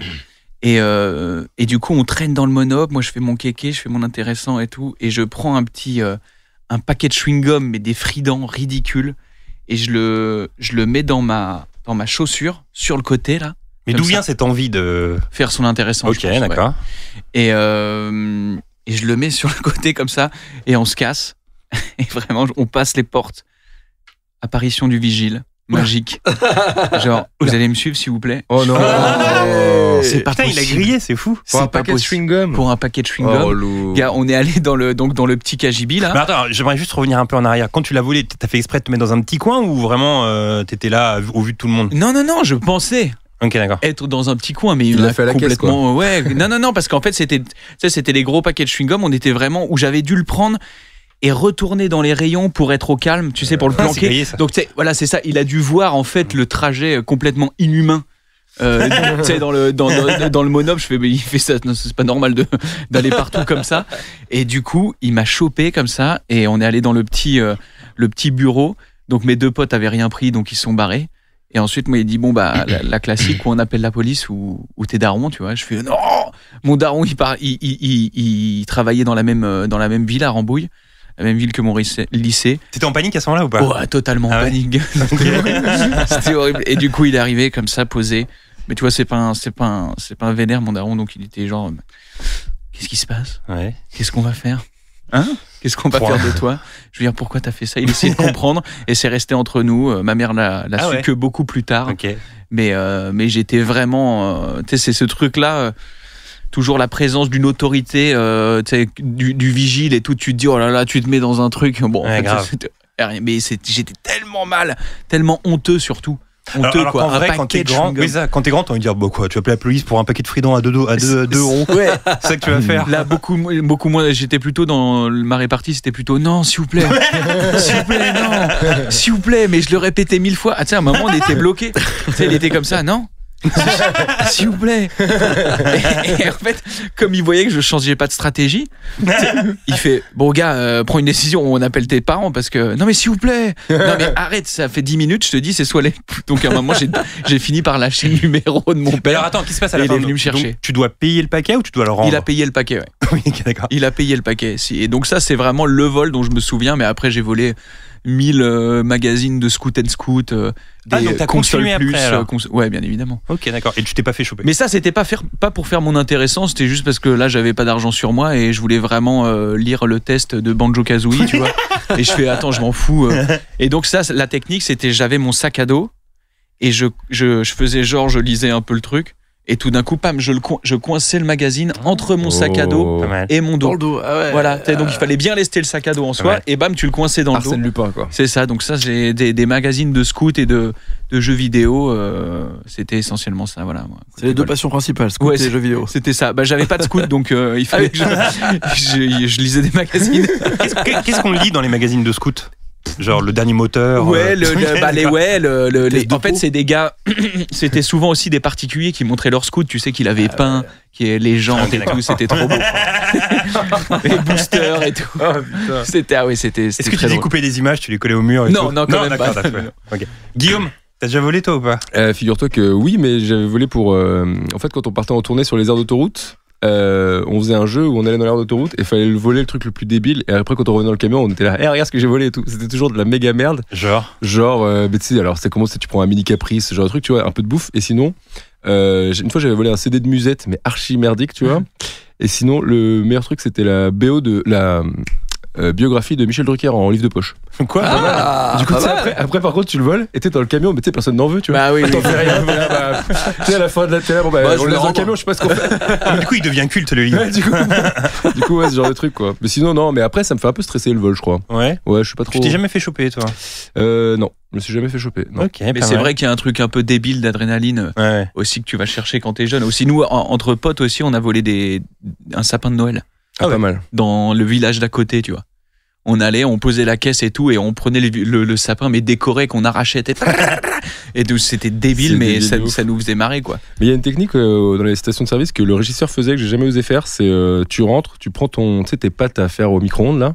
Et du coup, on traîne dans le Monop. Moi, je fais mon kéké, je fais mon intéressant et tout. Et je prends un paquet de chewing-gum, mais des fridans ridicules. Et je le mets dans ma chaussure, sur le côté, là. Mais d'où vient cette envie de faire son intéressant? Ok, d'accord. Ouais. Et je le mets sur le côté comme ça, et on se casse. Et vraiment, on passe les portes. Apparition du vigile. Magique. Genre, vous allez me suivre s'il vous plaît? Oh non. C'est pas possible. Il a grillé, c'est fou. Pour un paquet de chewing-gum. Pour un paquet de chewing-gum. Gars, on est allé dans le petit cagibi là. Mais attends, j'aimerais juste revenir un peu en arrière. Quand tu l'as volé, t'as fait exprès de te mettre dans un petit coin ou vraiment t'étais là au vu de tout le monde? Non, je pensais. Ok, d'accord. Être dans un petit coin, mais il a fait à la complètement. Caisse, quoi. Ouais. Non, parce qu'en fait c'était les gros paquets de chewing-gum. On était vraiment où j'avais dû le prendre et retourner dans les rayons pour être au calme, tu sais, pour le planquer. Grillé, donc voilà, c'est ça. Il a dû voir en fait le trajet complètement inhumain. Tu sais, dans le Monop, je fais, mais il fait ça, c'est pas normal d'aller partout comme ça. Et du coup, il m'a chopé comme ça, et on est allé dans le petit bureau. Donc mes deux potes avaient rien pris, donc ils sont barrés. Et ensuite, moi, il dit, bon, bah, la classique où on appelle la police ou tes darons, tu vois. Je fais, non, mon daron, il travaillait dans la même ville à Rambouille. La même ville que mon lycée. T'étais en panique à ce moment-là ou pas? Ouais, totalement en panique. C'était horrible. Et du coup, il est arrivé comme ça, posé. Mais tu vois, c'est pas un vénère, mon daron, donc il était genre, qu'est-ce qui se passe? Ouais. Qu'est-ce qu'on va faire? Hein? Qu'est-ce qu'on va faire de toi? Je veux dire, pourquoi t'as fait ça? Il essayait de comprendre, et c'est resté entre nous. Ma mère l'a su que beaucoup plus tard. Okay. Mais j'étais vraiment, tu sais, c'est ce truc-là. Toujours la présence d'une autorité, du vigile et tout, tu te dis, oh là là, tu te mets dans un truc. Bon, ouais, en fait, mais j'étais tellement mal, tellement honteux surtout. Honteux, alors quoi. En vrai, quand t'es grand, t'as envie de dire, bah quoi, tu vas appeler la police pour un paquet de fridans à 2 euros. Ouais. C'est ça que tu vas faire. Là, beaucoup moins, j'étais plutôt dans ma répartie, c'était plutôt, non, s'il vous plaît. S'il vous plaît, non. S'il vous plaît, mais je le répétais 1000 fois. Ah, tiens, à un moment, on était bloqué. Tu sais, il était comme ça, non. S'il vous plaît. Et en fait, comme il voyait que je changeais pas de stratégie, il fait bon gars, prends une décision, on appelle tes parents parce que non mais s'il vous plaît, non mais arrête, ça fait 10 minutes, je te dis c'est soit les. Donc à un moment j'ai fini par lâcher le numéro de mon Mais père. alors attends, qu'est-ce qui se passe à la Il fin est venu me chercher. Donc, tu dois payer le paquet ou tu dois le rendre? Il a payé le paquet, ouais. Oui, ok, d'accord. Il a payé le paquet. Si. Et donc ça, c'est vraiment le vol dont je me souviens. Mais après, j'ai volé 1000 magazines de Scoot and Scoot, donc des t'as consoles continué plus. après, alors. Ouais, bien évidemment. Ok, d'accord. Et tu t'es pas fait choper? Mais ça, c'était pas pour faire mon intéressant. C'était juste parce que là, j'avais pas d'argent sur moi et je voulais vraiment lire le test de Banjo-Kazooie, tu vois. Et je fais attends, je m'en fous. Et donc ça, la technique, c'était j'avais mon sac à dos et je faisais genre, je lisais un peu le truc. Et tout d'un coup, pam, je coinçais le magazine entre mon sac à dos Pas mal. et mon dos. Dans le dos. Ah ouais. Voilà, donc il fallait bien lester le sac à dos en soi, Ouais. et bam, tu le coinçais dans le Arsène dos. Lupin, quoi. C'est ça, donc ça, j'ai des magazines de scout et de jeux vidéo, c'était essentiellement ça, voilà. Moi. C'est les deux passions principales, scout Ouais, et jeux vidéo. C'était ça. Bah, j'avais pas de scout, donc il fallait que je lisais des magazines. Qu'est-ce qu'on lit dans les magazines de scout? Genre le dernier moteur. Ouais, en fait, peau. c'est des gars. C'était souvent aussi des particuliers qui montraient leur scout. Tu sais qu'il avait peint, qui est légende et tout. C'était trop beau. Les boosters et tout. Oh, putain. C'était Est-ce que tu très drôle. découpais des images, tu les collais au mur et Non, tout non, quand même d'accord, pas. d'accord. Ok. Guillaume, t'as déjà volé toi ou pas? Figure-toi que oui, mais j'avais volé pour. En fait, quand on partait en tournée sur les aires d'autoroute, on faisait un jeu où on allait dans l'aire d'autoroute et fallait voler le truc le plus débile. Et après, quand on revenait dans le camion, on était là, regarde ce que j'ai volé et tout. C'était toujours de la méga merde. Genre. Mais tu sais, alors c'est comment c'est, tu prends un mini caprice, ce genre de truc, tu vois, un peu de bouffe. Et sinon, une fois j'avais volé un CD de Musette, mais archi merdique, tu vois. Et sinon, le meilleur truc, c'était la BO de la biographie de Michel Drucker en livre de poche. Quoi? Du coup, tu sais, après, par contre, tu le voles et t'es dans le camion, mais tu sais, personne n'en veut, tu vois. Bah oui, T'en fais rien. Tu sais, à la fin de la télé, bon, Bah, on je le le laisse dans rends. le camion, je sais pas ce qu'on fait. Du coup, il devient culte le livre. Ouais, du coup, ouais, ce genre de truc, quoi. Mais sinon, non, mais après, ça me fait un peu stresser le vol, je crois. Ouais. Ouais, je suis pas trop. Tu t'es jamais fait choper toi? Non, je me suis jamais fait choper. Non. Ok. Mais c'est vrai qu'il y a un truc un peu débile d'adrénaline Ouais. aussi que tu vas chercher quand t'es jeune. Aussi, nous, entre potes aussi, on a volé un sapin de Noël Ah, pas mal. dans le village d'à côté, tu vois. On allait, on posait la caisse et tout, et on prenait le sapin, mais décoré, qu'on arrachait. Et donc, c'était débile, C'est mais débile de ouf. ça nous faisait marrer, quoi. Mais il y a une technique dans les stations de service que le régisseur faisait que j'ai jamais osé faire. C'est tu rentres, tu prends tu sais, tes pâtes à faire au micro-ondes là.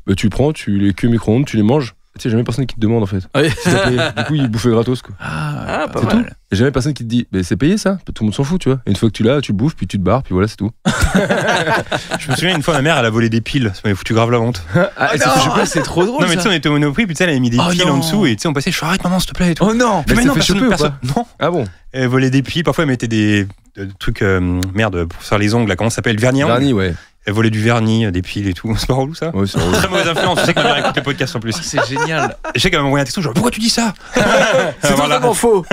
Bah, tu prends, tu les cuis au micro-ondes, tu les manges. Tu sais, jamais personne qui te demande en fait. Ah oui. Si t'as payé. Du coup, il bouffait gratos quoi. Ah, pas C'est mal. tout. Et jamais personne qui te dit, mais c'est payé ça. Tout le monde s'en fout, tu vois. Et une fois que tu l'as, tu bouffes, puis tu te barres, puis voilà, c'est tout. Je me souviens une fois, ma mère, elle a volé des piles. Ça m'avait foutu grave la honte. C'est trop drôle. Non, mais tu sais, on était au Monoprix, puis tu sais, elle avait mis des Oh piles non. en dessous, et tu sais, on passait, je fais arrête maman, s'il te plaît, et tout. Oh non. Puis Mais maintenant, ça fait choper ou pas non. Ah bon? Elle volait des piles, parfois elle mettait des trucs, merde, pour faire les ongles, là, comment ça s'appelle? Vernis à ongles. Vernis, ouais. Elle volait du vernis, des piles et tout. C'est pas relou ça? Ouais, c'est drôle. Très mauvaise influence, je sais que ma mère écoute les podcasts en plus. Oh, c'est génial. Je sais qu'elle m'a envoyé un texto, genre pourquoi tu dis ça? C'est Voilà. totalement faux.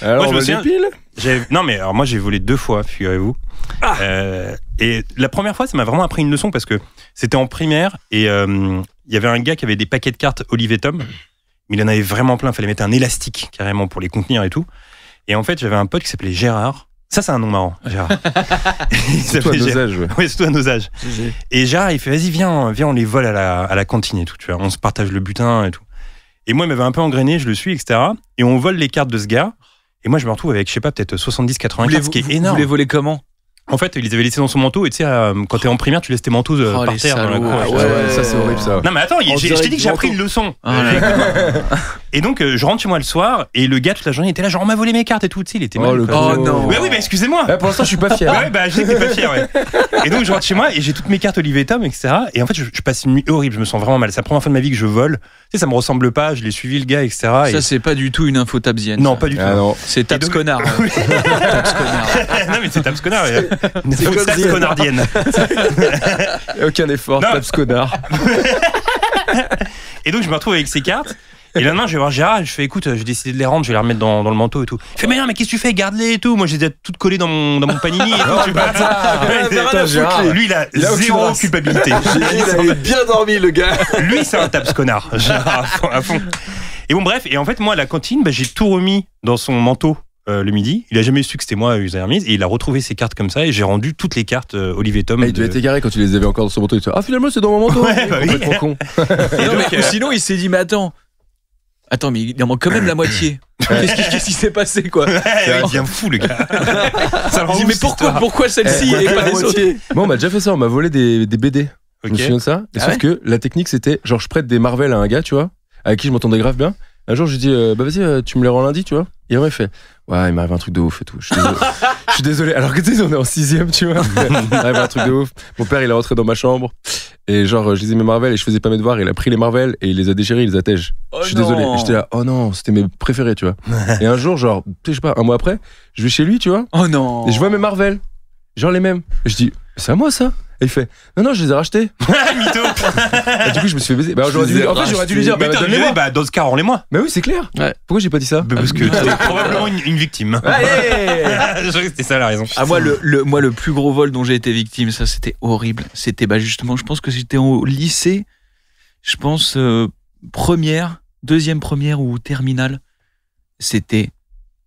Alors, Moi, je on me va souviens- des piles. Non mais alors moi j'ai volé 2 fois, figurez-vous. Et la première fois ça m'a vraiment appris une leçon parce que c'était en primaire et il y avait un gars qui avait des paquets de cartes Olive & Tom, mais il en avait vraiment plein, il fallait mettre un élastique carrément pour les contenir et tout. Et en fait j'avais un pote qui s'appelait Gérard. Ça c'est un nom marrant, Gérard. Il C'est toi, s'appelait Gérard. dosage, ouais. Oui, c'est tout à nos âges. Et Gérard il fait vas-y viens on les vole à la cantine et tout, tu vois, on se partage le butin et tout. Et moi il m'avait un peu engrainé, je le suis etc. Et on vole les cartes de ce gars. Et moi, je me retrouve avec, je sais pas, peut-être 70-80 cartes, ce qui est énorme. Vous les volez comment? En fait, ils les avaient laissés dans son manteau. Et tu sais, quand t'es en primaire, tu laisses tes manteaux Oh, par les terre dans la salauds. cour. Ah Ouais, ça c'est horrible ça. Non, mais attends, En je direct t'ai dit que du j'ai appris manteau. une leçon. Ah, Et donc, je rentre chez moi le soir. Et le gars, toute la journée, il était là, genre, on m'a volé mes cartes et tout. Tu sais, il était Oh, mal. le quoi. Oh non. Ouais, oui, bah excusez-moi. Pour l'instant, je suis pas fier. Ouais, bah, je sais que t'es pas fier, ouais. Et donc, je rentre chez moi et j'ai toutes mes cartes Olive & Tom, etc. Et en fait, je passe une nuit horrible. Je me sens vraiment mal. C'est la première fois de ma vie que je vole. Tu sais, ça me ressemble pas. Je l'ai suivi, le gars, etc. Ça, c'est pas du tout une info tabzienne. Non, ça. pas du tout. Ah non. C'est Tabs Et donc- Connard. Tabs Connard. Non, mais c'est Tabs Connard. Une C'est comme Tabs si- Connardienne. Aucun effort, Non. tape connard. Et donc je me retrouve avec ces cartes. Et le lendemain, je vais voir Gérard et je fais écoute, j'ai décidé de les rendre, je vais les remettre dans le manteau et tout. Il fait mais non, mais qu'est-ce que tu fais? Garde-les et tout. Moi, je les ai toutes collées dans mon panini et tout. Tu vois. Putain, Gérard. Lui, il a Il a aucune zéro race. culpabilité. Il avait bien dormi, le gars. Lui, c'est un taps connard. Gérard, à fond. Et bon, bref. Et en fait, moi, à la cantine, bah, j'ai tout remis dans son manteau. Le midi, il a jamais su que c'était moi, les remise, et il a retrouvé ses cartes comme ça, et j'ai rendu toutes les cartes Olive & Tom. Il devait être égaré quand tu les avais encore dans son manteau. Il te dit, ah, finalement, c'est dans mon manteau. Ouais, bah oui. Complètement con. Et Non, donc, mais sinon, il s'est dit, mais attends, Attends, mais il en manque quand même la moitié. Qu'est-ce qui s'est passé, quoi? Il devient fou, le gars. Ça Je dis, mais pourquoi celle-ci et pas les autres? Moi, on m'a déjà fait ça, on m'a volé des BD. Je me souviens de ça. Et sauf que la technique, c'était genre, je prête des Marvel à un gars, tu vois, avec qui je m'entendais grave bien. Un jour, je lui dis, bah vas-y, tu me les rends lundi, tu vois. Et il fait, ouais, il m'arrive un truc de ouf et tout. Je suis désolé. Alors que tu sais, on est en 6ème, tu vois. Il m'arrive un truc de ouf. Mon père, il est rentré dans ma chambre. Et genre, je lisais mes Marvel et je faisais pas mes devoirs. Il a pris les Marvel et il les a déchirés, il les a tèges. Je suis désolé. Et j'étais là, oh non, c'était mes préférés, tu vois. Et un jour, genre, je sais pas, un mois après, je vais chez lui, tu vois. Oh non. Et je vois mes Marvel. Genre les mêmes. Et je dis, c'est à moi ça? Et il fait, non, je les ai rachetés. Mytho. Et du coup, je me suis fait baiser. Bah, j'aurais dû lui dire, bah, donne-les-moi. Bah, dans ce cas, rends-les-moi. Bah oui, c'est clair. Ouais. Pourquoi j'ai pas dit ça? Bah, parce que t'es probablement une victime. Allez. Je crois que c'était ça la raison. Ah, moi, le plus gros vol dont j'ai été victime, ça, c'était horrible. C'était, bah, justement, je pense que j'étais au lycée. Je pense, deuxième première ou terminale. C'était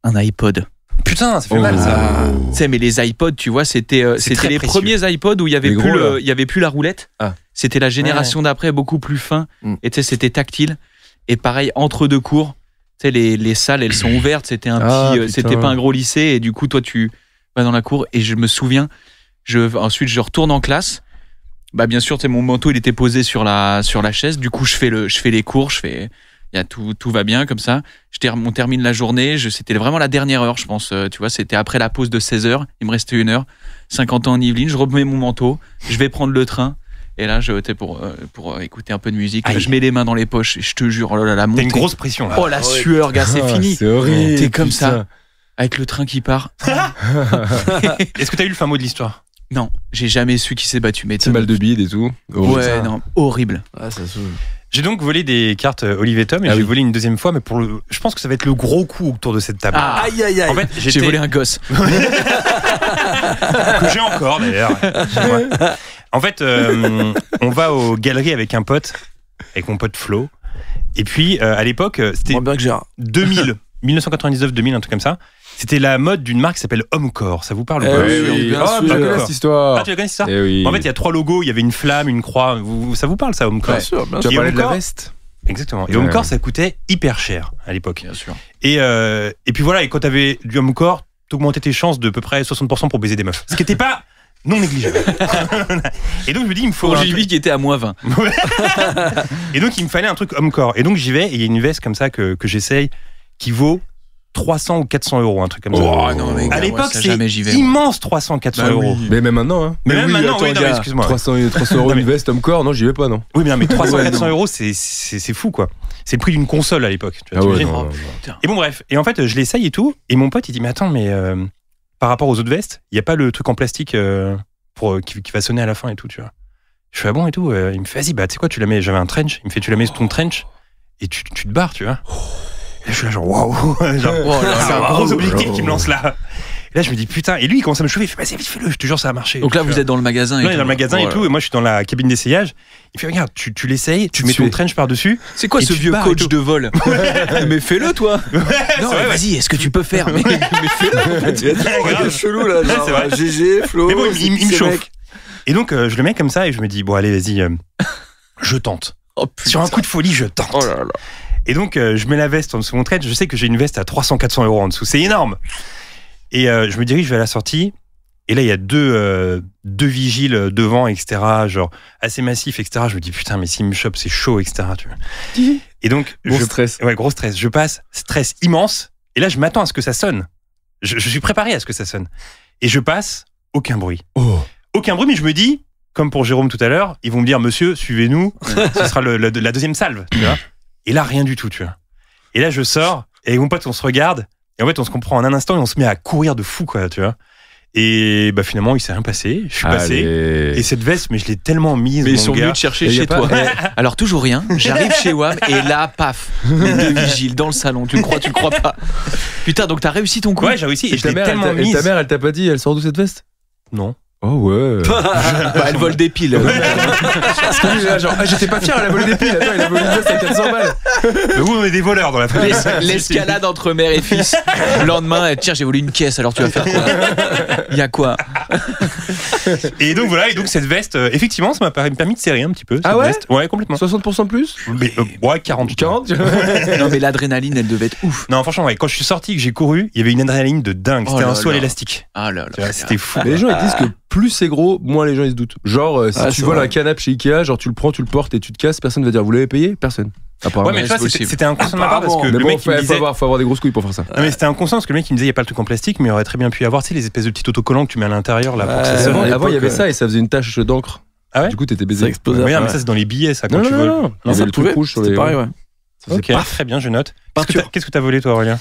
un iPod. Putain, ça fait mal ça. Tu sais, mais les iPods, tu vois, c'était très les précieux. premiers iPods où il y avait plus la roulette. Ah. C'était la génération d'après, beaucoup plus fin. Et tu sais, c'était tactile. Et pareil, entre deux cours, tu sais, les salles, elles sont ouvertes. C'était c'était pas un gros lycée. Et du coup, toi, tu vas dans la cour. Et je me souviens, ensuite, je retourne en classe. Bah, bien sûr, tu sais, mon manteau, il était posé sur la chaise. Du coup, je fais les cours, tout va bien comme ça. On termine la journée. C'était vraiment la dernière heure, je pense. Tu vois, c'était après la pause de 16h. Il me restait 1 heure. 50 ans en Yvelines. Je remets mon manteau. Je vais prendre le train. Et là, pour écouter un peu de musique, je mets les mains dans les poches. Et je te jure, oh là là, la montée. T'as une grosse pression. Là. Oh la sueur, gars, c'est fini. C'est horrible. T'es comme ça, avec le train qui part. Est-ce que t'as eu le fin mot de l'histoire? Non, j'ai jamais su qui s'est battu. Mais Petit mal de bide et tout. Ouais, non, horrible. Ah, ça se... J'ai donc volé des cartes Olivier Tom et j'ai volé une deuxième fois, mais je pense que ça va être le gros coup autour de cette table. Ah, aïe, aïe, aïe. En fait, j'ai volé un gosse. Que j'ai encore d'ailleurs. En fait, on va aux galeries avec un pote, avec mon pote Flo. Et puis, à l'époque, c'était bien que j'ai 1999-2000, un truc comme ça. C'était la mode d'une marque qui s'appelle Homecore. Ça vous parle ou pas? Oui, bien sûr. je connais cette histoire. Ah, tu la connais ça? Oui. En fait, il y a 3 logos. Il y avait une flamme, une croix. Ça vous parle ça, Homecore? Bien sûr, bien Tu as sûr. parlé de la Homecore, veste. Exactement. Et Homecore, ça coûtait hyper cher à l'époque. Bien sûr. Et puis voilà, et quand t'avais du Homecore, t'augmentais tes chances de peu près 60% pour baiser des meufs. Ce qui n'était pas non négligeable. Et donc je me dis, il me faut. Pour JB qui était à -20. Et donc il me fallait un truc Homecore. Et donc j'y vais, et il y a une veste comme ça que j'essaye qui vaut 300 ou 400 euros, un truc comme ça. Oh non, mais à l'époque, c'est j'y vais. immense 300-400 euros. Mais même maintenant, hein. Mais même maintenant, attends, oui, non, mais excuse-moi. 300 euros une veste Homecore, non, j'y vais pas, non. Oui, mais 300-400 non. euros, c'est fou, quoi. C'est le prix d'une console à l'époque. Tu vois, Ah ouais, t'imagines? non. Et bon, bref. Et en fait, je l'essaye et tout. Et mon pote, il dit, mais attends, mais par rapport aux autres vestes, il n'y a pas le truc en plastique qui va sonner à la fin et tout, tu vois. Je fais, ah bon et tout. Il me fait, vas-y, bah, tu sais quoi, tu la mets. J'avais un trench. Il me fait, tu la mets sur ton trench et tu te barres, tu vois. Et je suis là, genre, waouh. C'est un gros objectif qui me lance là. Et là, je me dis, putain. Et lui, il commence à me chauffer. Il fait, vas-y, fais-le. Je te jure, ça a marché. Donc là, vous êtes dans le magasin. Là, il est dans le magasin et tout. Et moi, je suis dans la cabine d'essayage. Il fait, regarde, tu l'essayes, tu mets ton trench par-dessus. C'est quoi Et ce tu vieux pars et coach tout. de vol? Mais fais-le, toi. Non, vrai, vas-y, est-ce que tu peux faire? Mais fais-le. C'est chelou là, genre, c'est vrai. GG, Flo. Mais bon, il me ces chauffe. mecs. Et donc, je le mets comme ça et je me dis, bon, allez, vas-y, je tente. Oh, putain. Sur un coup de folie, je tente. Oh là là. Et donc, je mets la veste en dessous de mon trench. Je sais que j'ai une veste à 300-400 euros en dessous. C'est énorme. Et je me dirige vers la sortie. Et là, il y a deux vigiles devant, etc. Genre, assez massifs, etc. Je me dis, putain, mais s'ils me chopent, c'est chaud, etc. Tu vois. Et donc, Gros stress. Ouais, gros stress. Je passe, stress immense. Et là, je m'attends à ce que ça sonne. Je suis préparé à ce que ça sonne. Et je passe, aucun bruit. Oh. Aucun bruit, mais je me dis, comme pour Jérôme tout à l'heure, ils vont me dire, monsieur, suivez-nous. Ce sera la deuxième salve, tu vois. Et là, rien du tout, tu vois. Et là, je sors, et avec mon pote, on se regarde, et en fait, on se comprend en un instant, et on se met à courir de fou, quoi, tu vois. Et bah, finalement, il s'est rien passé. Je suis passé. Et cette veste, mais je l'ai tellement mise. Mais mon ils sont gars. venus te chercher Et y a chez pas- toi. Alors, toujours rien. J'arrive chez WAM et là, paf, les deux vigiles dans le salon. Tu le crois pas. Putain, donc t'as réussi ton coup. Ouais, j'ai réussi, et je ta l'ai mère, tellement et mise. ta mère, elle t'a pas dit, elle sort d'où cette veste? Non. Oh ouais. Elle vole des piles. Parce que lui, là, genre, j'étais pas fier, elle a volé des piles. Attends, il a volé une veste à 400 balles. Mais vous, on est des voleurs dans la famille. L'escalade entre mère et fils. Le lendemain, tiens, j'ai volé une caisse, alors tu vas faire quoi? Il y a quoi? Et donc voilà, et donc cette veste, effectivement, ça m'a permis de serrer un petit peu. Ah cette ouais veste. Ouais, complètement. 60% plus. Mais, ouais, 40. 40. Non, mais l'adrénaline, elle devait être ouf. Non, franchement, ouais, quand je suis sorti, que j'ai couru, il y avait une adrénaline de dingue. Oh C'était là un saut à là. l'élastique. Ah là Tu vois, là. c'était fou. Mais les gens ils disent que plus c'est gros, moins les gens ils se doutent. Genre si Ah, tu c'est voles vrai. un canapé chez Ikea, genre tu le prends, tu le portes et tu te casses, personne va dire vous l'avez payé, personne. Apparemment. Ouais, mais tu vois, c'est possible. c'était inconscient de ma part parce que Mais le bon, mec il me faut disait. avoir des grosses couilles pour faire ça. Non, mais c'était inconscient parce que le mec il me disait il n'y a pas le truc en plastique, mais il aurait très bien pu y avoir, tu sais, les espèces de petits autocollants que tu mets à l'intérieur là pour que ça Ouais, sonne. ouais. Avant il y avait l'époque, ça et ça faisait une tache d'encre. Ah ouais Du coup t'étais Ça baisé. explosait. Mais non, mais après. ça c'est dans les billets ça quand Non, tu non, voles. non. Non, Il y ça avait le truc pouvait. rouge sur C'était les. pareil, ouais. Ok, très bien, je note. Peinture. Qu'est-ce que t'as volé toi, Aurélien?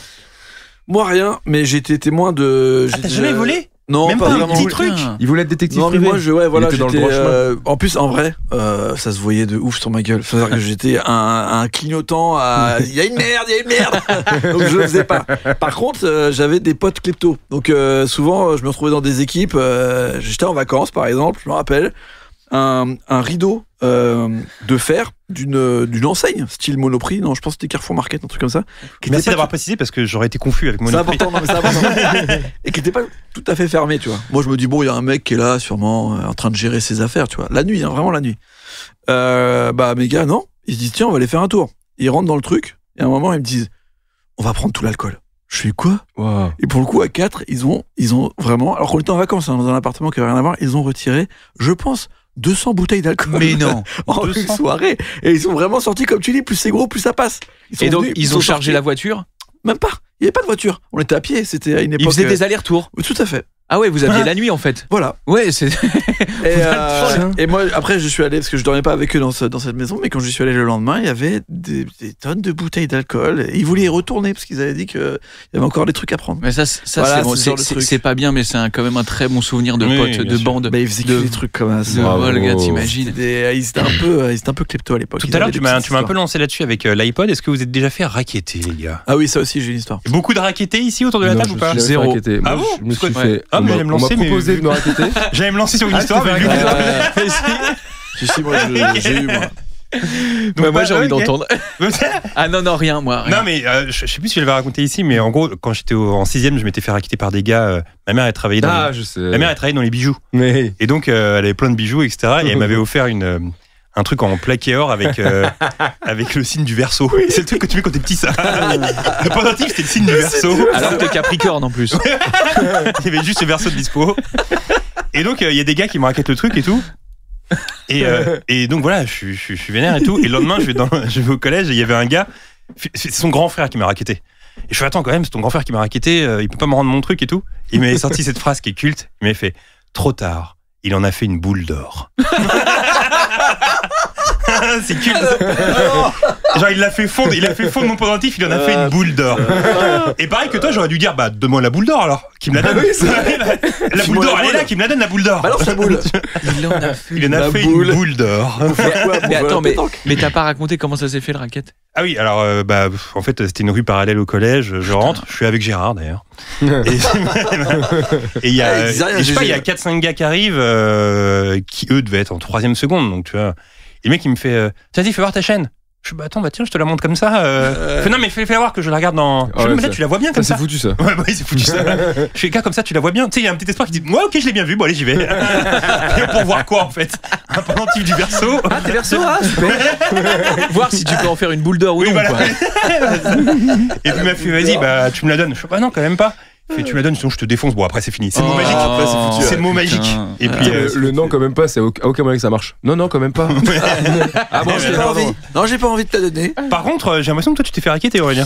Moi, rien, mais j'ai été témoin de. Ah, t'as jamais volé? Non, Même pas pas un vraiment. petit truc? Il voulait être détective Non, mais privé. moi, voilà, Il était dans le j'étais. droit chemin. En plus, en vrai, ça se voyait de ouf sur ma gueule. C'est-à-dire que j'étais un clignotant à. Il y a une merde. Donc je le faisais pas. Par contre, j'avais des potes kleptos. Donc souvent, je me retrouvais dans des équipes. J'étais en vacances, par exemple, je me rappelle. Un rideau de fer d'une enseigne, style Monoprix. Non, je pense que c'était Carrefour Market, un truc comme ça. Qui Merci était pas d'avoir précisé parce que j'aurais été confus avec C'est Monoprix. important, non, mais c'est important. Et qui n'était pas tout à fait fermé, tu vois. Moi, je me dis, bon, il y a un mec qui est là, sûrement, en train de gérer ses affaires, tu vois. La nuit, hein, vraiment la nuit. Bah, mes gars, non. Ils se disent, tiens, on va aller faire un tour. Ils rentrent dans le truc, et à un moment, ils me disent, on va prendre tout l'alcool. Je fais quoi? Waouh. Et pour le coup, à 4, ils ont vraiment, alors qu'on était en vacances, hein, dans un appartement qui avait rien à voir, ils ont retiré, je pense, 200 bouteilles d'alcool. Mais non. En une soirée. Et ils sont vraiment sortis, comme tu dis, plus c'est gros, plus ça passe. Ils sont Et donc, venus, ils sont ont chargé sortis. la voiture. Même pas. Il n'y avait pas de voiture. On était à pied. C'était à une époque. Ils faisaient des allers-retours. Tout à fait. Ah ouais, vous aviez la nuit en fait. Voilà. Ouais, c'est. Et moi, après, je suis allé, parce que je dormais pas avec eux dans cette maison, mais quand je suis allé le lendemain, il y avait des tonnes de bouteilles d'alcool. Et ils voulaient y retourner, parce qu'ils avaient dit qu'il y avait encore des trucs à prendre. Mais ça Voilà, c'est bon. c'est ce genre de truc. C'est pas bien, mais c'est quand même un très bon souvenir de Oui, potes, bien de sûr. bande. Mais ils faisaient de- que des trucs comme ça. De Bravo. vol, gars, t'imagines. Ils étaient un peu klepto à l'époque. Tout Ils à l'heure, avaient tu des m'as petites un peu histoires. lancé là-dessus avec l'iPod. Est-ce que vous êtes déjà fait racketter, les gars? Ah oui, ça aussi, j'ai une histoire. Beaucoup de rackettés ici autour de la Non, table je ou me pas? suis jamais Zéro. fait raqueter. Ah Moi, bon? je me suis Ouais. fait. Ah, mais j'allais me on m'a lancer, mais proposé vu- de me raqueter. J'allais me lancer sur une Ah, histoire, tu mais t'es vu fait que raqueter. Si, moi, j'ai eu, moi. Ouais, moi j'ai envie ok. d'entendre. Ah non, rien, moi. Rien. Non, mais je sais plus si je l'avais raconté ici, mais en gros, quand j'étais en 6ème, je m'étais fait racketter par des gars. Ma mère, elle travaillait dans Ah, les... je sais. Ma mère, elle travaillait dans les bijoux. Mais. Et donc, elle avait plein de bijoux, etc. Et elle m'avait offert un truc en plaqué or avec, avec le signe du Verseau. C'est le truc que tu mets quand t'es petit, ça. Le pendentif, c'était le signe du Verseau. Alors que t'es Capricorne en plus. Il y avait juste le Verseau de dispo. Et donc, il y a des gars qui me raquettent le truc et tout. Et donc voilà, je suis vénère et tout. Et le lendemain, je vais au collège et il y avait un gars, c'est son grand frère qui m'a raquetté. Et je fais attends quand même, c'est ton grand frère qui m'a raquetté, il peut pas me rendre mon truc et tout. Il m'avait sorti cette phrase qui est culte. Il m'avait fait trop tard. Il en a fait une boule d'or. C'est culte. Genre il l'a fait fondre, mon pendentif, il en a fait une boule d'or. Et pareil que toi, j'aurais dû dire bah donne-moi la boule d'or alors, qui me la donne. La boule d'or, elle est là, qui me la donne la boule d'or. Balance la boule. Il en a fait. Il en a La fait boule. une boule d'or. Mais attends, mais t'as pas raconté comment ça s'est fait le racket? Ah oui, alors en fait c'était une rue parallèle au collège. Je rentre, je suis avec Gérard d'ailleurs. Et il y a, ils disent rien, et je sais pas, il y a GG. 4-5 gars qui arrivent, qui eux devaient être en 3e seconde, donc tu vois. Et le mec il me fait, tiens, vas-y, fais voir ta chaîne. Je fais bah attends, bah tiens, je te la montre comme ça. Il fait, non mais fais voir que je la regarde dans. Je fais, ouais, mais là ça- tu la vois bien comme Ça, ça. c'est foutu ça. Ouais, bah oui, c'est foutu ça. Je fais gars comme ça, tu la vois bien. Tu sais, il y a un petit espoir qui dit, ouais, ok, je l'ai bien vu, bon allez, j'y vais. Et pour voir quoi en fait? Un pendentif du Verseau. Ah, t'es Verseau, ah, super. Voir si tu peux en faire une boule d'or ou Oui, non, voilà. quoi. Et puis il m'a fait, vas-y, bah tu me la donnes. Je fais, bah non, quand même pas. Il fait, tu me la donnes, sinon je te défonce. Bon, après c'est fini. C'est le mot Oh, magique. après, c'est foutu, C'est le mot magique. putain. Et puis, Le non, quand même pas, c'est à aucun moment que ça marche. Non, quand même pas. Ah bon, j'ai pas envie. Non, j'ai pas envie de te la donner. par contre, j'ai l'impression que toi tu t'es fait racketter, Aurélien.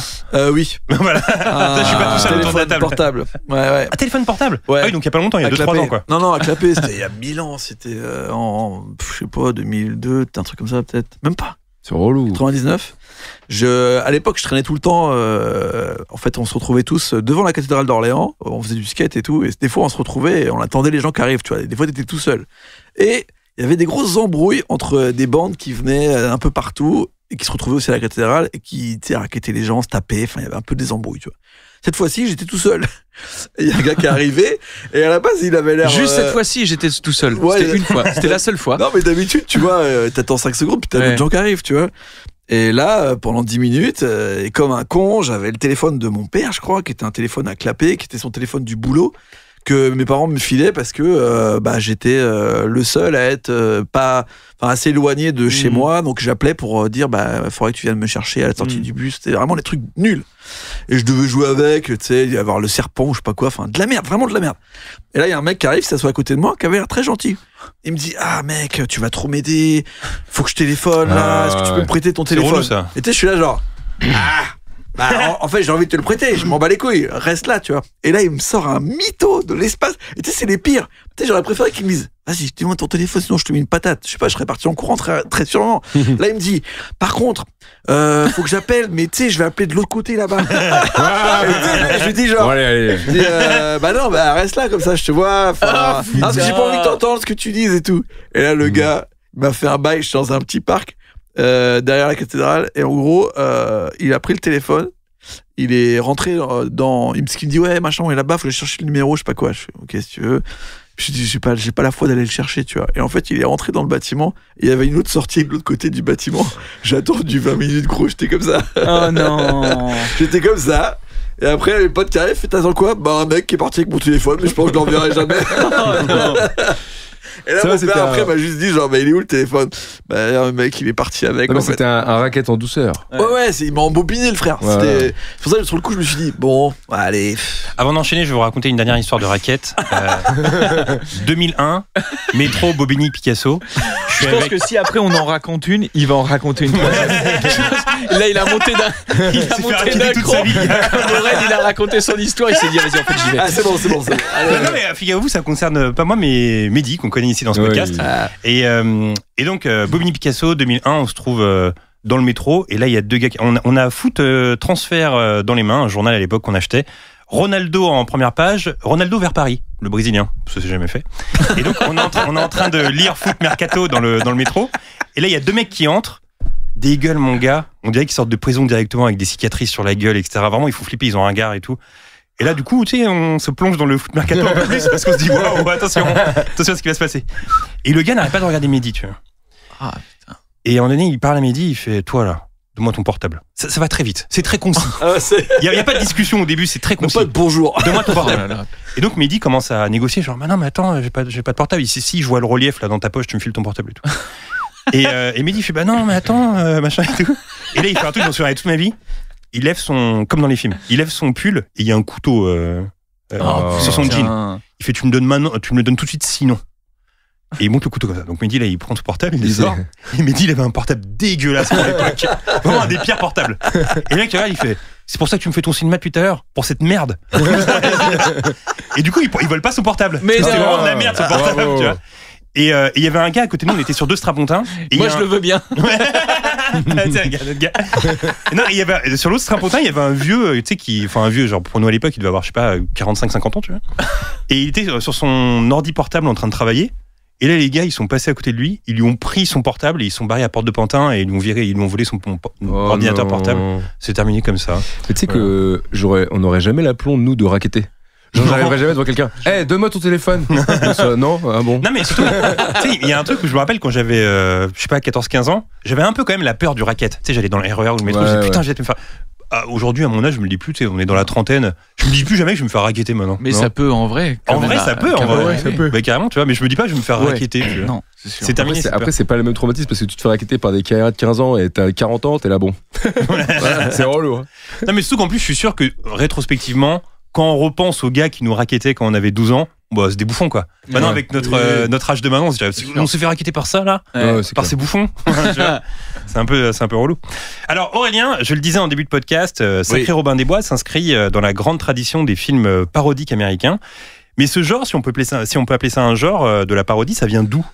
Oui. Voilà. Je suis pas tout seul autour de la Téléphone table. portable. Ouais. Ah, téléphone portable. Ouais. Ah oui, donc il y a pas longtemps, il y a À 2-3 clapper. ans quoi. Non, à clapper, c'était il y a 1000 ans. C'était je sais pas, 2002, un truc comme ça peut-être. Même pas. C'est relou. 99. À l'époque, je traînais tout le temps. En fait, on se retrouvait tous devant la cathédrale d'Orléans. On faisait du skate et tout. Et des fois, on se retrouvait et on attendait les gens qui arrivent. Tu vois. Des fois, t'étais tout seul. Et il y avait des grosses embrouilles entre des bandes qui venaient un peu partout et qui se retrouvaient aussi à la cathédrale et qui, tu sais, rackettaient les gens, se tapaient. Enfin, il y avait un peu des embrouilles. Tu vois. Cette fois-ci, j'étais tout seul. Il y a un gars qui est arrivé et à la base, il avait l'air. Juste cette fois-ci, j'étais tout seul. Ouais, C'était une fois. C'était la seule fois. Non, mais d'habitude, tu vois, t'attends 5 secondes, puis t'as d'autres gens qui arrivent, tu vois. Et là, pendant 10 minutes, et comme un con, j'avais le téléphone de mon père, je crois, qui était un téléphone à clapper, qui était son téléphone du boulot, que mes parents me filaient parce que j'étais le seul à être assez éloigné de chez moi. Donc j'appelais pour dire faudrait que tu viennes me chercher à la sortie du bus. C'était vraiment des trucs nuls. Et je devais jouer avec, tu sais, y avoir le serpent ou je sais pas quoi, enfin de la merde, vraiment de la merde. Et là il y a un mec qui arrive, s'assoit à côté de moi, qui avait l'air très gentil. Il me dit mec, tu vas trop m'aider, faut que je téléphone là, est-ce que tu peux me prêter ton téléphone? relou, ça. Et tu sais, je suis là genre en fait, j'ai envie de te le prêter, je m'en bats les couilles, reste là, tu vois. Et là, il me sort un mytho de l'espace. Et tu sais, c'est les pires. Tu sais, j'aurais préféré qu'il me dise vas-y, dis-moi ton téléphone, sinon je te mets une patate. Je sais pas, je serais parti en courant très, très sûrement. Là, il me dit par contre, faut que j'appelle, mais tu sais, je vais appeler de l'autre côté là-bas. Je lui dis genre, allez. Je dis, reste là, comme ça, je te vois. Parce que j'ai pas envie de t'entendre ce que tu dises et tout. Et là, le gars m'a fait un bail, je suis dans un petit parc. Derrière la cathédrale, et en gros il a pris le téléphone, il est rentré dans, il me dit ouais machin, il est là-bas, faut aller chercher le numéro, je sais pas quoi. Je fais ok si tu veux. Je dis j'ai pas la foi d'aller le chercher, tu vois. Et en fait il est rentré dans le bâtiment, et il y avait une autre sortie de l'autre côté du bâtiment. J'ai attendu 20 minutes gros, j'étais comme ça. Oh non. J'étais comme ça. Et après les potes qui arrivent, t'attends quoi? Un mec qui est parti avec mon téléphone, mais je pense que je l'enverrai jamais. Oh non. Et là, mon père, après, m'a juste dit, genre, il est où le téléphone? Le mec, il est parti avec. Non, mais c'était un racket en douceur. Ouais, il m'a embobiné, le frère. Ouais. C'est pour ça que sur le coup, je me suis dit, bon, allez. Avant d'enchaîner, je vais vous raconter une dernière histoire de raquette. 2001, métro Bobigny-Picasso. Je pense que si après on en raconte une, il va en raconter une. Là, il a monté d'un cran. Morel, il a raconté son histoire. Il s'est dit, vas-y, en fait, j'y vais. C'est bon. Non, mais figurez-vous, ça concerne pas moi, mais Mehdi, qu'on connaît ici dans ce podcast. Et donc, Bobigny-Picasso, 2001, on se trouve dans le métro. Et là, il y a deux gars. On a Foot Transfert dans les mains, un journal à l'époque qu'on achetait. Ronaldo en première page, Ronaldo vers Paris, le Brésilien, ça c'est jamais fait. Et donc on est en train de lire Foot Mercato dans le métro. Et là il y a deux mecs qui entrent, des gueules mon gars, on dirait qu'ils sortent de prison directement avec des cicatrices sur la gueule, etc. Vraiment il faut flipper, ils ont un regard et tout. Et là du coup tu sais on se plonge dans le Foot Mercato un peu plus parce qu'on se dit waouh attention à ce qui va se passer. Et le gars n'arrête pas de regarder Mehdi, tu vois. Ah putain. Et à un moment donné il parle à Mehdi, il fait toi là. Donne-moi ton portable. Ça va très vite. C'est très concis. Il y a pas de discussion au début. C'est très concis. Pas de bonjour. Donne-moi ton portable. Non. Et donc Mehdi commence à négocier. Genre, non, mais attends, j'ai pas de portable. Ici, si je vois le relief là dans ta poche, tu me files ton portable et tout. Et Mehdi fait, non, mais attends, machin et tout. Et là, il fait un truc, j'en souviendrai toute ma vie. Il lève comme dans les films, il lève son pull et il y a un couteau sur son jean. Il fait, tu me le donnes tout de suite, sinon. Et il monte le couteau comme ça. Donc Mehdi là il prend son portable, il le sort. Et Mehdi il avait un portable dégueulasse pour l'époque. Vraiment un des pires portables. Et le mec il fait, c'est pour ça que tu me fais ton cinéma depuis tout à l'heure, pour cette merde. Et du coup ils veulent pas son portable. Mais c'était vraiment de la merde son portable, tu vois. Et il y avait un gars à côté de nous, on était sur 2 strapontins. Et moi je le veux bien. Tiens, regarde, gars. Non, il y avait, sur l'autre strapontin, il y avait un vieux, tu sais, un vieux, genre pour nous à l'époque, il devait avoir, je sais pas, 45-50 ans, tu vois. Et il était sur son ordi portable en train de travailler. Et là, les gars, ils sont passés à côté de lui, ils lui ont pris son portable et ils sont barrés à Porte de Pantin et ils lui ont volé son ordinateur portable. C'est terminé comme ça. Mais tu sais que on n'aurait jamais l'aplomb, nous, de racketter. Genre, j'arriverais jamais devant quelqu'un. Donne-moi ton téléphone. Non, bon. Non, mais surtout, tu sais, il y a un truc où je me rappelle quand j'avais, je sais pas, 14-15 ans, j'avais un peu quand même la peur du racket. Tu sais, j'allais dans le RER ou le métro, je disais, putain, je vais me faire. Aujourd'hui, à mon âge, je me le dis plus, tu sais, on est dans la trentaine. Je me dis plus jamais que je vais me faire racketter maintenant. Mais ça peut en vrai. En vrai, ça peut. Bah, carrément, tu vois, mais je me dis pas, je vais me faire racketter. Non, c'est sûr. C'est terminé. Après, c'est pas le même traumatisme parce que tu te fais racketter par des carrières de 15 ans et t'as 40 ans, t'es là, bon. Voilà, c'est relou. Hein. Non, mais surtout qu'en plus, je suis sûr que rétrospectivement, quand on repense aux gars qui nous rackettaient quand on avait 12 ans, bah, c'est des bouffons quoi. Maintenant avec notre âge de maintenant, on se fait racketter par ça là, par ces bouffons. c'est un peu relou. Alors Aurélien, je le disais en début de podcast, Sacré Robin des Bois s'inscrit dans la grande tradition des films parodiques américains. Mais ce genre, si on peut appeler ça un genre de la parodie, ça vient d'où ?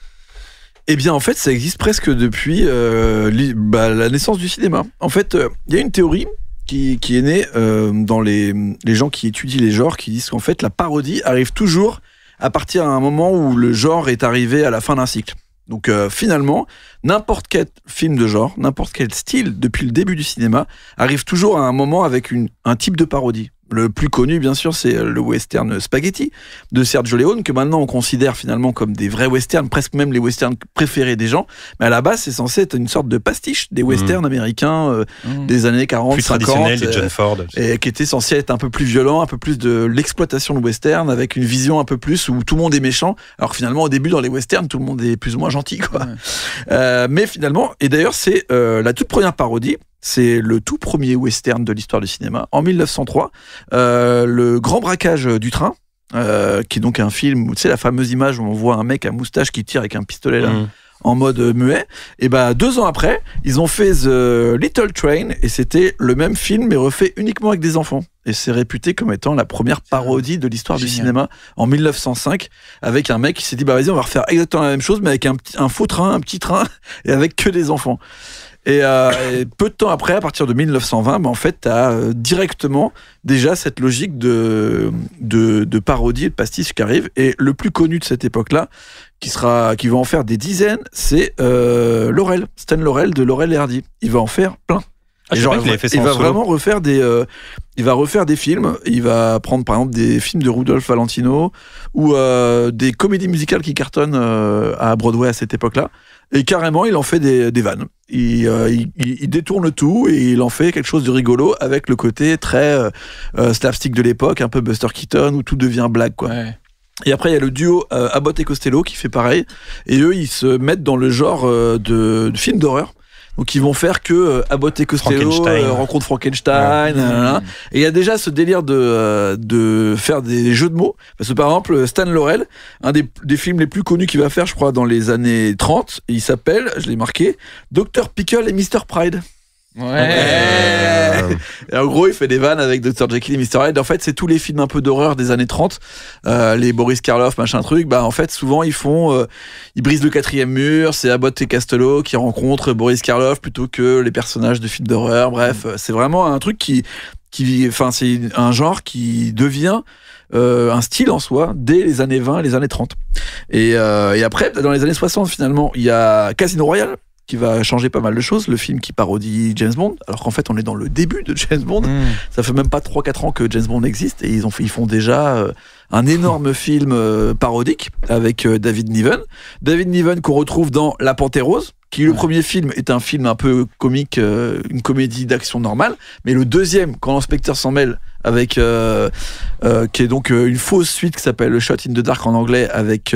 Eh bien, en fait, ça existe presque depuis la naissance du cinéma. En fait, il y a une théorie qui est née dans les gens qui étudient les genres, qui disent qu'en fait, la parodie arrive toujours à partir d'un moment où le genre est arrivé à la fin d'un cycle. Donc finalement, n'importe quel film de genre, n'importe quel style, depuis le début du cinéma, arrive toujours à un moment avec un type de parodie. Le plus connu, bien sûr, c'est le western Spaghetti de Sergio Leone, que maintenant on considère finalement comme des vrais westerns, presque même les westerns préférés des gens. Mais à la base, c'est censé être une sorte de pastiche des westerns américains des années 40, plus 50. Traditionnel, les John Ford. Et qui était censé être un peu plus violent, un peu plus de l'exploitation de western, avec une vision un peu plus où tout le monde est méchant. Alors que finalement, au début, dans les westerns, tout le monde est plus ou moins gentil, quoi. Mais finalement, et d'ailleurs, c'est la toute première parodie. C'est le tout premier western de l'histoire du cinéma, en 1903, le Grand braquage du train, qui est donc un film où, tu sais, la fameuse image où on voit un mec à moustache qui tire avec un pistolet là, en mode muet. Et 2 ans après, ils ont fait The Little Train, et c'était le même film mais refait uniquement avec des enfants. Et c'est réputé comme étant la première parodie de l'histoire du cinéma en 1905, avec un mec qui s'est dit vas-y, on va refaire exactement la même chose mais avec un faux train, un petit train, et avec que des enfants. Et peu de temps après, à partir de 1920, en fait, tu as directement déjà cette logique de parodie et de pastiche qui arrive. Et le plus connu de cette époque-là, qui va en faire des dizaines, c'est Laurel, Stan Laurel de Laurel et Hardy. Il va en faire plein. Je sais pas qu'il avait fait ça il en va solo. vraiment refaire des films. Il va prendre par exemple des films de Rudolph Valentino ou des comédies musicales qui cartonnent à Broadway à cette époque-là. Et carrément, il en fait des vannes. Il détourne tout et il en fait quelque chose de rigolo avec le côté très slapstick de l'époque, un peu Buster Keaton où tout devient blague, quoi. Ouais. Et après, il y a le duo Abbott et Costello qui fait pareil. Et eux, ils se mettent dans le genre de films d'horreur. Donc ils vont faire que Abbott et Costello rencontrent Frankenstein. Et il y a déjà ce délire de faire des jeux de mots. Parce que par exemple, Stan Laurel, un des films les plus connus qu'il va faire, je crois, dans les années 30, il s'appelle, je l'ai marqué, Dr. Pickle et Mr. Pride. Ouais. Et en gros, il fait des vannes avec Dr. Jekyll et Mr. Hyde. En fait, c'est tous les films un peu d'horreur des années 30, les Boris Karloff, machin truc. En fait, souvent, ils brisent le 4e mur. C'est Abbott et Costello qui rencontrent Boris Karloff plutôt que les personnages de films d'horreur. Bref, c'est vraiment un truc c'est un genre qui devient un style en soi dès les années 20 et les années 30. Et après, dans les années 60, finalement, il y a Casino Royale, qui va changer pas mal de choses, le film qui parodie James Bond, alors qu'en fait on est dans le début de James Bond. Ça fait même pas 3-4 ans que James Bond existe et ils font déjà un énorme film parodique avec David Niven. David Niven qu'on retrouve dans La Panthère Rose, qui le premier film est un film un peu comique, une comédie d'action normale, mais le deuxième, quand l'inspecteur s'en mêle, avec qui est donc une fausse suite qui s'appelle Le Shot in the Dark en anglais avec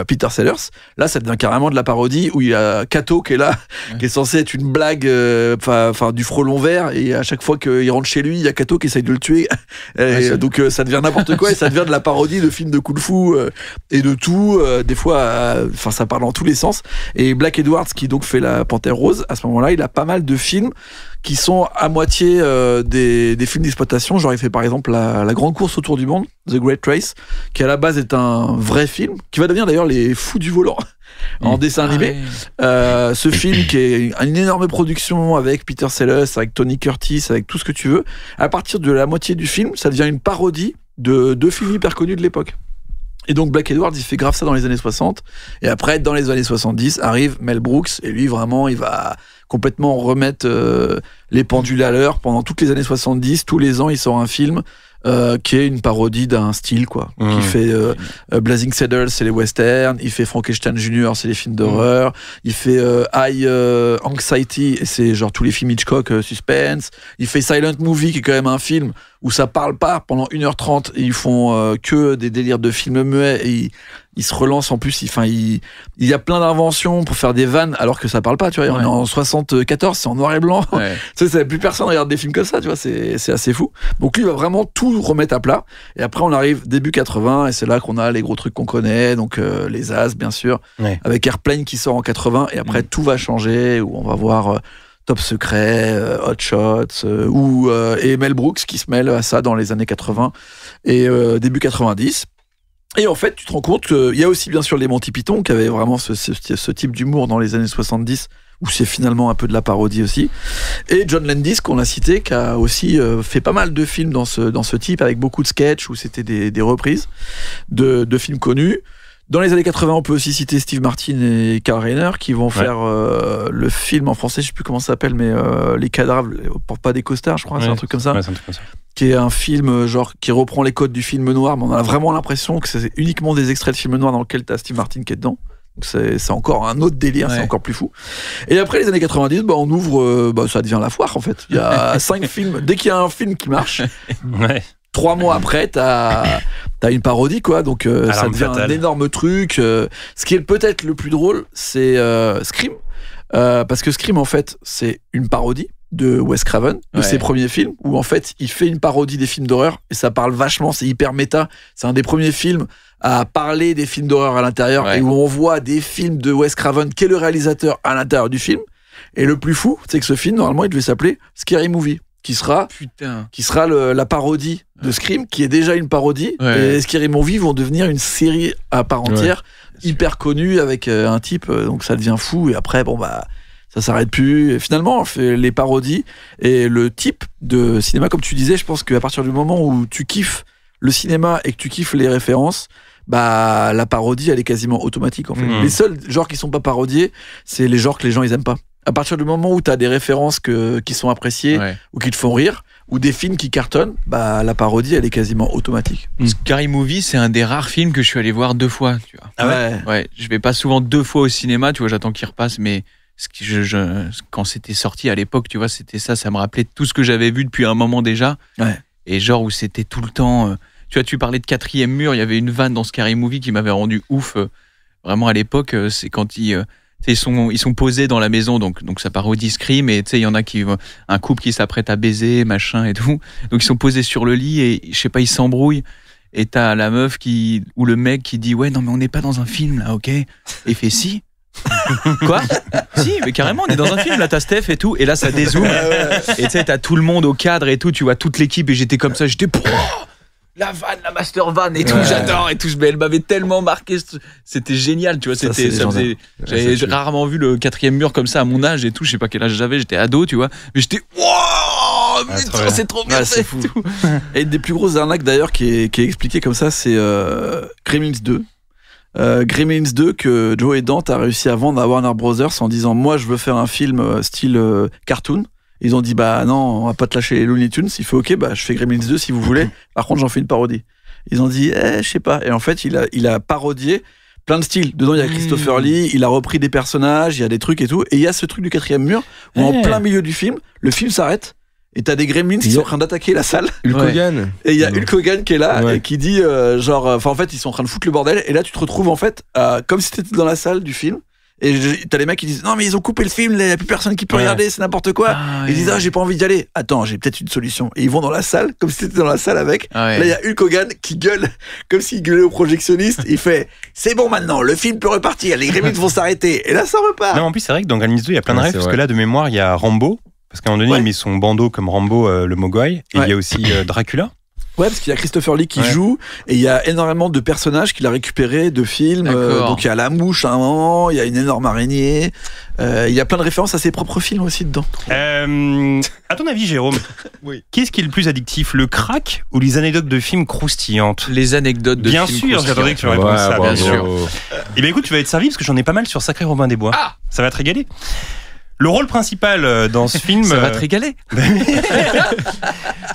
Peter Sellers. Là, ça devient carrément de la parodie où il y a Kato qui est là, qui est censé être une blague, du frelon vert, et à chaque fois qu'il rentre chez lui, il y a Kato qui essaye de le tuer. Donc ça devient n'importe quoi et ça devient de la parodie de films de kung-fu et de tout. Des fois, ça parle dans tous les sens. Et Black Edwards, qui donc fait La Panthère Rose, à ce moment-là, il a pas mal de films qui sont à moitié des films d'exploitation. Genre, il fait par exemple la Grande Course autour du monde, The Great Race, qui à la base est un vrai film, qui va devenir d'ailleurs Les Fous du volant en dessin animé. Ce film qui est une énorme production avec Peter Sellers, avec Tony Curtis, avec tout ce que tu veux. À partir de la moitié du film, ça devient une parodie de 2 films hyper connus de l'époque. Et donc Black Edwards, il fait grave ça dans les années 60. Et après, dans les années 70, arrive Mel Brooks. Et lui, vraiment, il va complètement remettre les pendules à l'heure. Pendant toutes les années 70, tous les ans, il sort un film qui est une parodie d'un style, quoi. Qui fait Blazing Saddles, c'est les westerns. Il fait Frankenstein Jr., c'est les films d'horreur. Il fait High Anxiety, et c'est genre tous les films Hitchcock, suspense. Il fait Silent Movie, qui est quand même un film où ça parle pas pendant 1h30 et ils font que des délires de films muets et ils se relancent en plus. Il y a plein d'inventions pour faire des vannes alors que ça parle pas, tu vois. On est en 74, c'est en noir et blanc. Tu sais, plus personne regarde des films comme ça, tu vois. C'est assez fou. Donc lui, il va vraiment tout remettre à plat. Et après, on arrive début 80 et c'est là qu'on a les gros trucs qu'on connaît. Donc les As, bien sûr, avec Airplane qui sort en 80. Et après, tout va changer où on va voir Top Secret, Hot Shots, et Mel Brooks qui se mêle à ça dans les années 80 et début 90. Et en fait, tu te rends compte qu'il y a aussi bien sûr les Monty Python qui avaient vraiment ce type d'humour dans les années 70, où c'est finalement un peu de la parodie aussi. Et John Landis, qu'on a cité, qui a aussi fait pas mal de films dans ce type, avec beaucoup de sketchs où c'était des reprises de films connus. Dans les années 80, on peut aussi citer Steve Martin et Karl Reiner qui vont faire le film en français, je sais plus comment ça s'appelle, mais Les cadavres portent pas des costards, je crois, c'est un truc comme ça. Ouais, c'est un truc comme ça. Qui est un film genre qui reprend les codes du film noir, mais on a vraiment l'impression que c'est uniquement des extraits de films noirs dans lesquels t'as Steve Martin qui est dedans. Donc c'est encore un autre délire, c'est encore plus fou. Et après les années 90, on ouvre, ça devient la foire en fait. Il y a 5 films. Dès qu'il y a un film qui marche, 3 mois après, t'as une parodie quoi. Donc ça devient un énorme truc. Ce qui est peut-être le plus drôle, c'est Scream, parce que Scream en fait c'est une parodie de Wes Craven, de ses premiers films, où en fait il fait une parodie des films d'horreur et ça parle vachement, c'est hyper méta. C'est un des premiers films à parler des films d'horreur à l'intérieur et où on voit des films de Wes Craven, qui est le réalisateur, à l'intérieur du film. Et le plus fou, c'est que ce film, normalement, il devait s'appeler Scary Movie, qui sera la parodie de Scream, qui est déjà une parodie. Et Scary Movie vont devenir une série à part entière, hyper connue, avec un type, donc ça devient fou. Et après, ça s'arrête plus. Et finalement, on fait les parodies et le type de cinéma, comme tu disais, je pense qu'à partir du moment où tu kiffes le cinéma et que tu kiffes les références, la parodie, elle est quasiment automatique, en fait. Les seuls genres qui sont pas parodiés, c'est les genres que les gens, ils aiment pas. À partir du moment où tu as des références qui sont appréciées ou qui te font rire, ou des films qui cartonnent, la parodie, elle est quasiment automatique. Scary Movie, c'est un des rares films que je suis allé voir 2 fois, tu vois. Ah ouais, je vais pas souvent 2 fois au cinéma, tu vois, j'attends qu'il repasse, mais quand c'était sorti à l'époque, tu vois, c'était ça me rappelait tout ce que j'avais vu depuis un moment déjà. Et genre où c'était tout le temps... tu vois, tu parlais de 4e mur, il y avait une vanne dans Scary Movie qui m'avait rendu ouf. Vraiment à l'époque, c'est quand ils sont posés dans la maison, donc ça parodie Scream, et tu sais, il y en a un couple qui s'apprête à baiser, machin et tout. Donc ils sont posés sur le lit et je sais pas, ils s'embrouillent. Et t'as la meuf ou le mec qui dit ouais, non mais on n'est pas dans un film là, ok? Et il fait si. Quoi? Si, mais carrément, on est dans un film, là t'as Steph et tout, et là ça dézoome, et tu sais, t'as tout le monde au cadre et tout, tu vois toute l'équipe, et j'étais comme ça, la vanne, la master vanne et tout, j'adore et tout, mais elle m'avait tellement marqué, c'était génial, tu vois, j'avais rarement vu le 4e mur comme ça à mon âge et tout, je sais pas quel âge j'avais, j'étais ado, tu vois, mais j'étais c'est trop bien, c'est fou. Et une des plus grosses arnaques d'ailleurs qui est expliquée comme ça, c'est Gremlins 2. Gremlins 2 que Joe et Dante a réussi à vendre à Warner Brothers en disant moi je veux faire un film style cartoon. Ils ont dit non, on va pas te lâcher les Looney Tunes. Il fait ok, je fais Gremlins 2 si vous voulez, par contre j'en fais une parodie. Ils ont dit je sais pas, et en fait il a parodié plein de styles. Dedans il y a Christopher Lee, il a repris des personnages, il y a des trucs et tout, et il y a ce truc du 4e mur où en plein milieu du film, le film s'arrête et t'as des gremlins qui sont en train d'attaquer la salle. Hulk Hogan. Et il y a Hulk Hogan qui est là et qui dit en fait ils sont en train de foutre le bordel, et là tu te retrouves en fait comme si t'étais dans la salle du film. Et t'as les mecs qui disent non mais ils ont coupé le film, il n'y a plus personne qui peut regarder, c'est n'importe quoi. Ils disent j'ai pas envie d'y aller. Attends, j'ai peut-être une solution. Et ils vont dans la salle comme si t'étais dans la salle avec. Là il y a Hulk Hogan qui gueule comme s'il gueulait au projectionniste. Il fait c'est bon maintenant, le film peut repartir, les gremlins vont s'arrêter. Et là ça repart. Non, en plus c'est vrai que dans Gremlins 2 il y a plein de rêves, parce que là de mémoire il y a Rambo, parce qu'à un moment donné il met son bandeau comme Rambo le Mogwai, et il y a aussi Dracula. Ouais, parce qu'il y a Christopher Lee qui joue, et il y a énormément de personnages qu'il a récupérés de films. Donc il y a la mouche à un moment, il y a une énorme araignée. Il y a plein de références à ses propres films aussi dedans. À ton avis, Jérôme, qu'est-ce qui est le plus addictif, le crack ou les anecdotes de films croustillantes? Les anecdotes de films croustillantes. Bien sûr, j'attendais que tu répondes ça, bien sûr. Et bien écoute, tu vas être servi parce que j'en ai pas mal sur Sacré Robin des Bois. Ça va te régaler. Le rôle principal dans ce film... Ça va te régaler.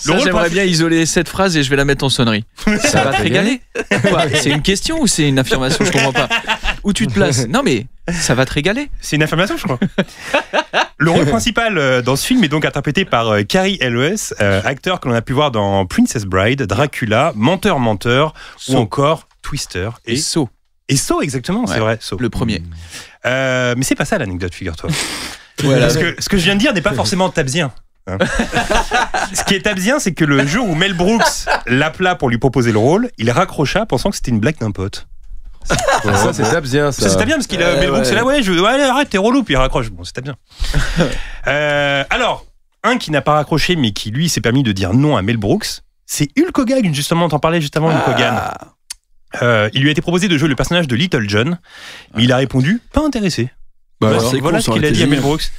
J'aimerais bien isoler cette phrase et je vais la mettre en sonnerie. Ça va te régaler. C'est une question ou c'est une affirmation? Je comprends pas. Où tu te places? Non mais ça va te régaler. C'est une affirmation, je crois. Le rôle principal dans ce film est donc interprété par Cary Elwes, acteur que l'on a pu voir dans Princess Bride, Dracula, Menteur, ou encore Twister et Saw. Et Saw, exactement, c'est vrai. Saw. Le premier. Mais c'est pas ça l'anecdote, figure-toi. Parce que ce que je viens de dire n'est pas forcément tabzien. Ce qui est tabzien, c'est que le jour où Mel Brooks l'appela pour lui proposer le rôle, il raccrocha pensant que c'était une blague d'un pote. Ça c'est tabzien, ça. C'est tabzien parce qu'il Mel Brooks est là, arrête, t'es relou, puis il raccroche. Bon, c'est tabzien. Alors, un qui n'a pas raccroché, mais qui lui s'est permis de dire non à Mel Brooks, c'est Hulk Hogan, justement, t'en parlais juste avant, Hulk Hogan. Il lui a été proposé de jouer le personnage de Little John, mais il a répondu pas intéressé. Voilà ce qu'il a dit à Mel Brooks.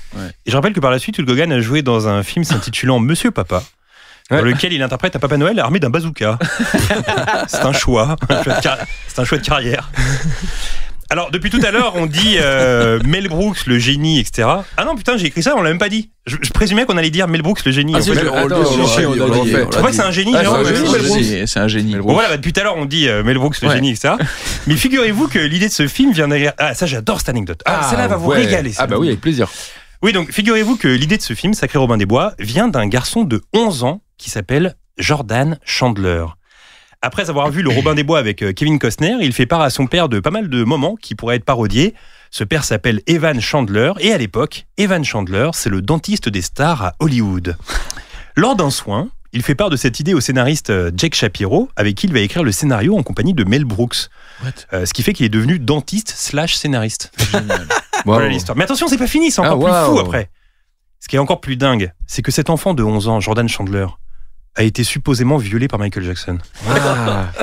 Et je rappelle que par la suite, Hulk Hogan a joué dans un film s'intitulant Monsieur Papa, dans lequel il interprète un Papa Noël armé d'un bazooka. C'est un choix. C'est un choix de carrière. Alors, depuis tout à l'heure, on dit Mel Brooks, le génie, etc. Ah non, putain, j'ai écrit ça, on l'a même pas dit. Je présumais qu'on allait dire Mel Brooks, le génie. Ah, c'est Je crois que c'est un génie. C'est un génie. Bon, voilà, depuis tout à l'heure, on dit Mel Brooks, le génie, etc. Mais figurez-vous que l'idée de ce film vient derrière. Ah, ça, j'adore cette anecdote. Celle-là va vous régaler. Ah, bah oui, avec plaisir. Oui, donc, figurez-vous que l'idée de ce film, Sacré Robin des Bois, vient d'un garçon de 11 ans qui s'appelle Jordan Chandler. Après avoir vu le Robin des Bois avec Kevin Costner, il fait part à son père de pas mal de moments qui pourraient être parodiés. Ce père s'appelle Evan Chandler et à l'époque, Evan Chandler, c'est le dentiste des stars à Hollywood. Lors d'un soin, il fait part de cette idée au scénariste Jake Shapiro, avec qui il va écrire le scénario en compagnie de Mel Brooks. Ce qui fait qu'il est devenu dentiste/scénariste. Voilà l'histoire. Mais attention, c'est pas fini, c'est encore plus fou après. Ce qui est encore plus dingue, c'est que cet enfant de 11 ans, Jordan Chandler, a été supposément violé par Michael Jackson.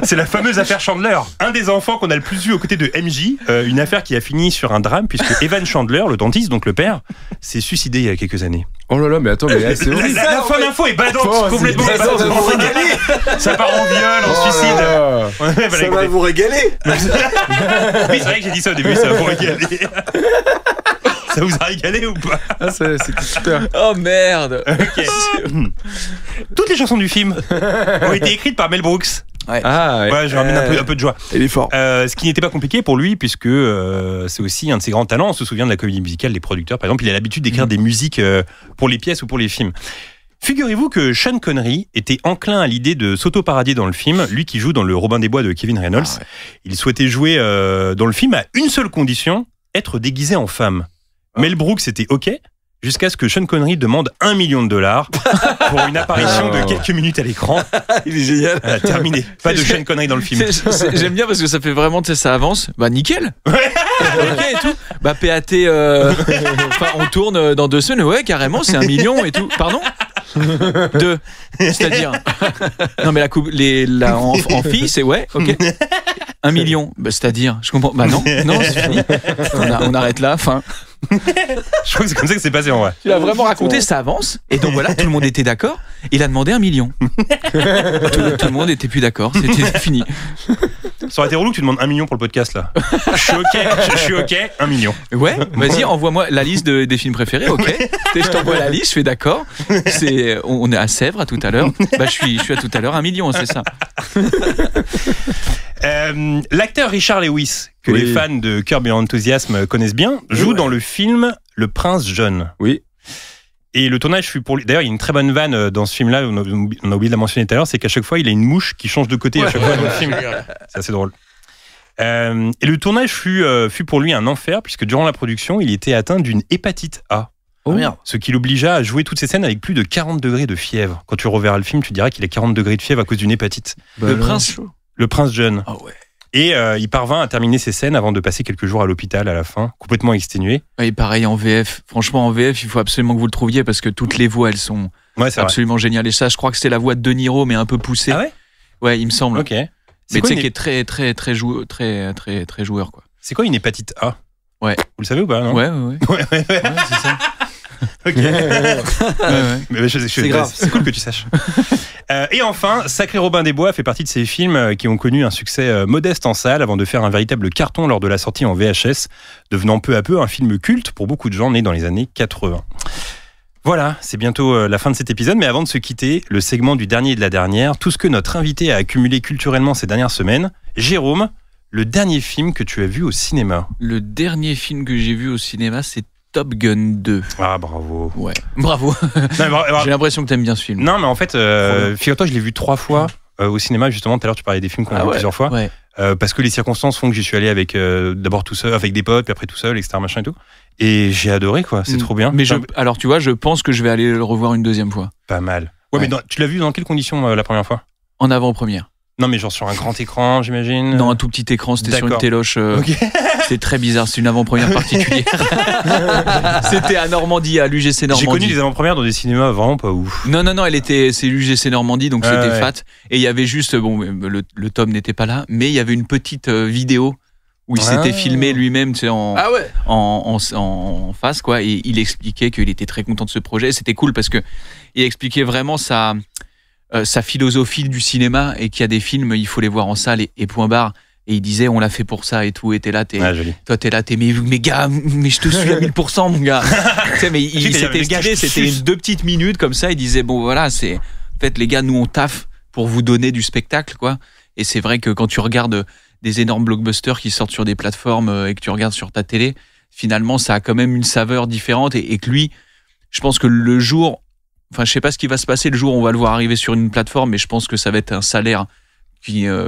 C'est la fameuse affaire Chandler. Un des enfants qu'on a le plus vu aux côtés de MJ, une affaire qui a fini sur un drame puisque Evan Chandler, le dentiste, donc le père, s'est suicidé il y a quelques années. Oh là là, mais attends, mais c'est horrible. La fin d'info est badante, complètement badante. Ça part en viol, en suicide. Ça va vous régaler. Oui, c'est vrai que j'ai dit ça au début, ça va vous régaler. Ça vous a régalé ou pas? C'était super. Oh merde. Okay. Toutes les chansons du film ont été écrites par Mel Brooks. Ouais. Je ramène un peu de joie. Il est fort. Ce qui n'était pas compliqué pour lui, puisque c'est aussi un de ses grands talents. On se souvient de la comédie musicale, les producteurs, par exemple, il a l'habitude d'écrire des musiques pour les pièces ou pour les films. Figurez-vous que Sean Connery était enclin à l'idée de s'auto-parodier dans le film, lui qui joue dans le Robin des Bois de Kevin Reynolds. Il souhaitait jouer dans le film à une seule condition, être déguisé en femme. Mel Brooks était OK, jusqu'à ce que Sean Connery demande $1 million pour une apparition de quelques minutes à l'écran. Il est génial. Terminé. Pas de Sean Connery dans le film. J'aime bien parce que ça fait vraiment, tu sais, ça avance. Bah nickel. OK et tout. Bah PAT, on tourne dans 2 semaines. Ouais, carrément, c'est 1 million et tout. Pardon 2. C'est-à-dire. Non mais la coupe, en fille, c'est ouais, OK. 1 million. Bah, c'est-à-dire, je comprends. Bah non, c'est fini. On arrête là. Fin. Je crois que c'est comme ça que c'est passé en vrai. Tu l'as vraiment raconté, ça avance. Et donc voilà, tout le monde était d'accord. Il a demandé 1 million. tout le monde était plus d'accord. C'était fini. Ça aurait été relou que tu demandes 1 million pour le podcast là. Je suis OK, 1 million. Ouais, vas-y, envoie-moi la liste des films préférés, OK. Je t'envoie la liste, je fais d'accord. On est à Sèvres à tout à l'heure. Bah je suis à tout à l'heure, 1 million, c'est ça. L'acteur Richard Lewis, que les fans de Curb Your Enthusiasm connaissent bien, joue dans le film Le Prince John. Oui. Et le tournage fut pour lui. D'ailleurs, il y a une très bonne vanne dans ce film-là, on a oublié de la mentionner tout à l'heure, c'est qu'à chaque fois, il a une mouche qui change de côté à chaque fois dans le film. C'est assez drôle. Et le tournage fut pour lui un enfer, puisque durant la production, il était atteint d'une hépatite A. Oh merde. Ce qui l'obligea à jouer toutes ces scènes avec plus de 40 degrés de fièvre. Quand tu reverras le film, tu diras qu'il a 40 degrés de fièvre à cause d'une hépatite. Le prince John. Ah ouais. Et il parvint à terminer ses scènes avant de passer quelques jours à l'hôpital à la fin, complètement exténué. Et pareil en VF. Franchement, en VF, il faut absolument que vous le trouviez parce que toutes les voix, elles sont absolument géniales. Et ça, je crois que c'est la voix de De Niro, mais un peu poussée. Ah ouais? Ouais, il me semble. Ok. Mais tu sais, qui est très joueur, quoi. C'est quoi une hépatite A? Ouais. Vous le savez ou pas, non? Ouais, ouais, c'est ça. Ok. Mais c'est grave. C'est cool que tu saches. Et enfin, Sacré Robin des Bois fait partie de ces films qui ont connu un succès modeste en salle avant de faire un véritable carton lors de la sortie en VHS, devenant peu à peu un film culte pour beaucoup de gens nés dans les années 80. Voilà, c'est bientôt la fin de cet épisode, mais avant de se quitter, le segment du dernier et de la dernière, tout ce que notre invité a accumulé culturellement ces dernières semaines. Jérôme, le dernier film que tu as vu au cinéma? Le dernier film que j'ai vu au cinéma, c'est Top Gun 2. Ah, bravo. Ouais, bravo. J'ai l'impression que t'aimes bien ce film. Non, mais en fait, figure-toi, je l'ai vu 3 fois au cinéma. Justement, tout à l'heure, tu parlais des films qu'on a vu plusieurs fois. Ouais. Parce que les circonstances font que j'y suis allé avec d'abord tout seul, avec des potes, puis après tout seul, etc. machin et tout. Et j'ai adoré, quoi. C'est trop bien. Mais alors, tu vois, je pense que je vais aller le revoir une deuxième fois. Pas mal. Ouais. Mais tu l'as vu dans quelles conditions la première fois? En avant-première. Non, mais genre sur un grand écran, j'imagine. Non, un tout petit écran, c'était sur une téloche. C'était très bizarre, c'est une avant-première particulière. C'était à Normandie, à l'UGC Normandie. J'ai connu des avant-premières dans des cinémas vraiment pas ouf. Non, c'est l'UGC Normandie, donc c'était fat. Et il y avait juste, le tome n'était pas là, mais il y avait une petite vidéo où il s'était filmé lui-même, tu sais, en face, quoi. Et il expliquait qu'il était très content de ce projet. C'était cool parce que il expliquait vraiment sa philosophie du cinéma et qu'il y a des films, il faut les voir en salle et point barre. Et il disait, on l'a fait pour ça et tout. Et toi, t'es là, mais gars, mais je te suis à 1000%, mon gars. Tu sais, mais il s'était stylé, c'était 2 petites minutes comme ça. Il disait, bon, voilà, c'est. En fait, les gars, nous, on taffe pour vous donner du spectacle, quoi. Et c'est vrai que quand tu regardes des énormes blockbusters qui sortent sur des plateformes et que tu regardes sur ta télé, finalement, ça a quand même une saveur différente. Et que lui, je pense que le jour. Enfin, je sais pas ce qui va se passer le jour où on va le voir arriver sur une plateforme, mais je pense que ça va être un salaire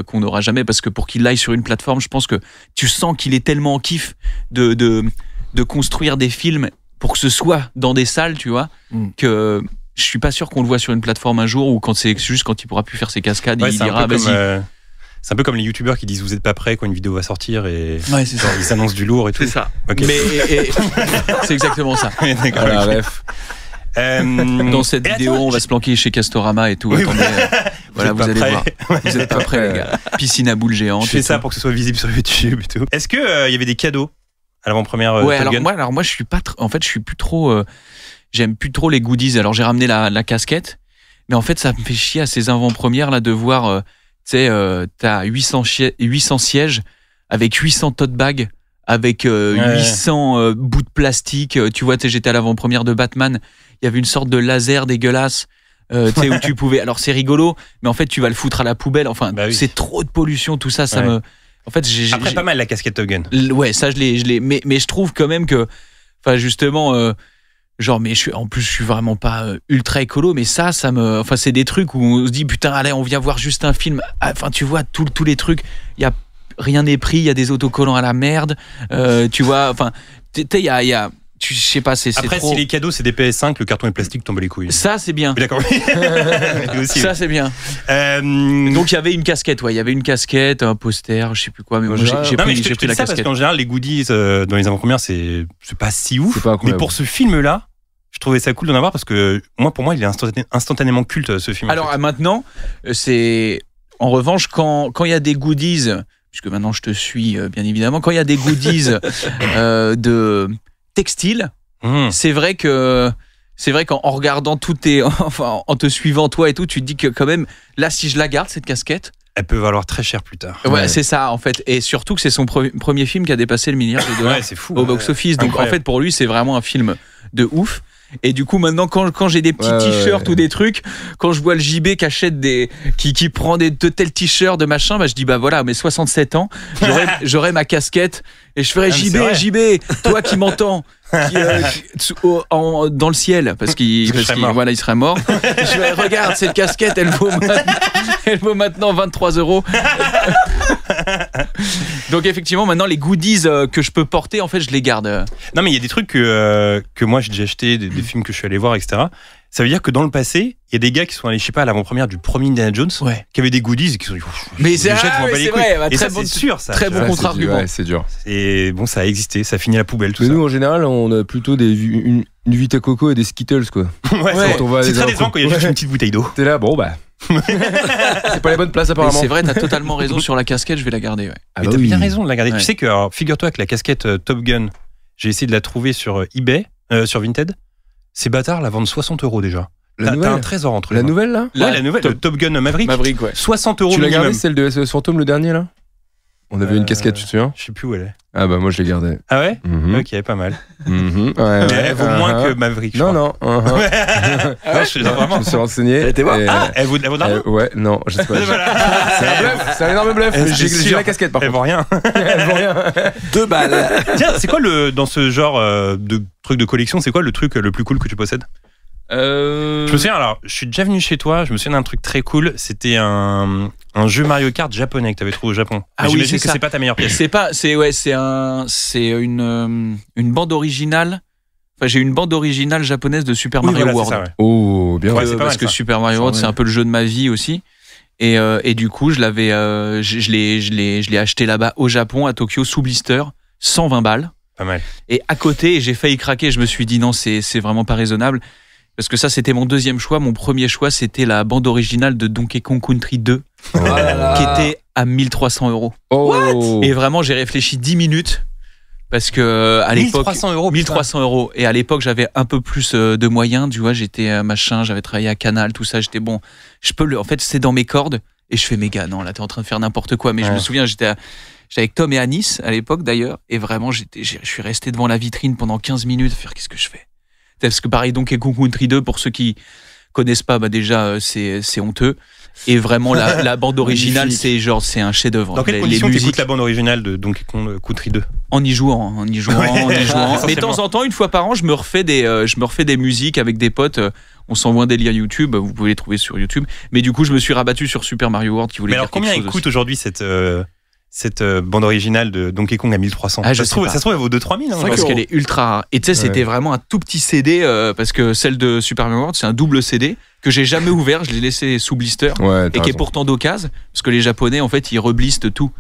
qu'on n'aura jamais, parce que pour qu'il aille sur une plateforme, je pense que tu sens qu'il est tellement en kiff de construire des films pour que ce soit dans des salles, tu vois, que je suis pas sûr qu'on le voit sur une plateforme un jour, ou quand c'est juste quand il pourra plus faire ses cascades, il dira vas-y. C'est un peu comme les youtubeurs qui disent vous êtes pas prêts quand une vidéo va sortir et c'est ça. Ils s'annoncent du lourd et tout. C'est ça. Okay. Mais c'est exactement ça. D'accord. Voilà, bref. Dans cette vidéo, on va se planquer chez Castorama et tout. Oui, attendez, voilà, vous allez voir. Vous êtes pas prêts, les gars. Piscine à boules géantes. Je fais ça pour que ce soit visible sur YouTube et tout. Est-ce que il y avait des cadeaux à l'avant-première alors moi, je suis pas. En fait, je suis plus trop. J'aime plus trop les goodies. Alors j'ai ramené la casquette, mais en fait, ça me fait chier à ces avant-premières là de voir. Tu sais, t'as 800 sièges avec 800 tote bags. Avec 800 bouts de plastique. Tu vois, j'étais à l'avant-première de Batman. Il y avait une sorte de laser dégueulasse. Où tu pouvais. Alors c'est rigolo, mais en fait tu vas le foutre à la poubelle. Enfin, c'est trop de pollution, tout ça. Ça me. En fait, Après, pas mal la casquette Top Gun. Ouais, ça je l'ai. Mais je trouve quand même que, enfin justement, genre, mais en plus je suis vraiment pas ultra écolo, mais ça me. Enfin, c'est des trucs où on se dit putain, allez, on vient voir juste un film. Enfin, tu vois tous les trucs. Il y a rien n'est pris, il y a des autocollants à la merde, tu vois, enfin, il y a je sais pas, c'est après trop... si les cadeaux c'est des PS5, le carton et plastique tombe les couilles. Ça c'est bien. D'accord. Ça c'est bien. Donc il y avait une casquette, il y avait une casquette, un poster, je sais plus quoi, mais moi j'ai pris la casquette. Parce qu'en général les goodies dans les avant-premières c'est pas si ouf, mais pour ce film là je trouvais ça cool d'en avoir parce que pour moi il est instantanément culte ce film. Alors maintenant c'est en revanche quand il y a des goodies, puisque maintenant je te suis bien évidemment, quand il y a des goodies de textile, c'est vrai qu'en regardant enfin en te suivant toi et tout, tu te dis que quand même là si je la garde cette casquette, elle peut valoir très cher plus tard. Ouais, c'est ça en fait, et surtout que c'est son premier film qui a dépassé le $1 milliard c'est fou, au box-office, donc incroyable. En fait pour lui c'est vraiment un film de ouf. Et du coup maintenant quand j'ai des petits t-shirts ou des trucs, quand je vois le JB qui achète qui prend de tels t-shirts de machin, je dis bah voilà, mais 67 ans, j'aurai ma casquette et je ferai JB, toi qui m'entends dans le ciel parce qu'il voilà, il serait mort. Je vais regarde cette casquette, elle vaut maintenant 23 €. Donc effectivement maintenant les goodies que je peux porter en fait je les garde. Non mais il y a des trucs que moi j'ai déjà acheté, des films que je suis allé voir, etc. Ça veut dire que dans le passé, il y a des gars qui sont allés, je sais pas, à l'avant-première du premier Indiana Jones, qui avaient des goodies et qui sont dit, mais c'est vrai, et ça, c'est sûr, ça. Très bon contre-argument. Ouais, c'est dur. Et bon, ça a existé, ça finit à la poubelle, tout mais ça. Nous, en général, on a plutôt une Vita Coco et des Skittles, quoi. C'est très décevant quand il y a juste une petite bouteille d'eau. T'es là, bon, bah. C'est pas la bonne place, apparemment. C'est vrai, t'as totalement raison sur la casquette, je vais la garder. Mais t'as bien raison de la garder. Tu sais que, figure-toi que la casquette Top Gun, j'ai essayé de la trouver sur eBay, sur Vinted. Ces bâtards la vendent 60 € déjà. T'as un trésor entre les mains. La nouvelle, là? Ouais, la nouvelle, Top Gun Maverick. Maverick, ouais. 60 € Tu l'as minimum. gardé, celle de SOS Fantôme, le dernier, là? On avait une casquette, tu te souviens? Je sais plus où elle est. Ah bah moi je l'ai gardée. Ah ouais? Ok, pas mal. Ouais, elle vaut moins que Maverick, je crois. Non. Non, je me suis renseigné. Elle vaut de l'argent? Ouais, non, je sais pas. C'est un bluff, c'est un énorme bluff. J'ai la casquette par contre. Elle vaut rien. Elle vaut rien. 2 balles. Tiens, c'est quoi dans ce genre de truc de collection, c'est quoi le truc le plus cool que tu possèdes? Je me souviens, alors, je suis déjà venu chez toi, je me souviens d'un truc très cool, c'était un jeu Mario Kart japonais que tu avais trouvé au Japon. Ah oui, j'imagine que c'est pas ta meilleure pièce. C'est une bande originale. Enfin, j'ai une bande originale japonaise de Super Mario World. Ça, ouais. Oh, bien. C'est pas parce mal, que ça. Super Mario World, c'est un peu le jeu de ma vie aussi. Et du coup, je l'ai acheté là-bas au Japon, à Tokyo, sous blister, 120 balles. Pas mal. Et à côté, j'ai failli craquer. Je me suis dit non, c'est vraiment pas raisonnable. Parce que ça, c'était mon deuxième choix. Mon premier choix, c'était la bande originale de Donkey Kong Country 2, qui était à 1300 €. Oh. Et vraiment, j'ai réfléchi 10 minutes. Parce que à l'époque 1300 €. 1300 €. Et à l'époque, j'avais un peu plus de moyens. Tu vois, j'étais machin, j'avais travaillé à Canal, tout ça. J'étais bon. En fait, c'est dans mes cordes. Et je fais méga. Non, là, t'es en train de faire n'importe quoi. Mais je me souviens, j'étais avec Tom et Anis à l'époque d'ailleurs. Et vraiment, je suis resté devant la vitrine pendant 15 minutes à faire qu'est-ce que je fais. Parce que pareil, Donkey Kong Country 2, pour ceux qui connaissent pas, déjà, c'est honteux. Et vraiment, la bande originale, c'est un chef-d'œuvre. Dans quelles conditions t'écoutes la bande originale de Donkey Kong Country 2? En y jouant. Mais de temps en temps, une fois par an, je me refais des musiques avec des potes. On s'envoie des liens YouTube. Vous pouvez les trouver sur YouTube. Mais du coup, je me suis rabattu sur Super Mario World qui voulait dire quelque chose. Mais alors, combien écoute aujourd'hui cette bande originale de Donkey Kong à 1300? Ça se trouve, elle vaut 2-3 000. Parce qu'elle est ultra rare. Et tu sais, c'était vraiment un tout petit CD, parce que celle de Super Mario World, c'est un double CD que j'ai jamais ouvert, je l'ai laissé sous blister, et qui est pourtant d'occasion, parce que les Japonais, en fait, ils reblistent tout.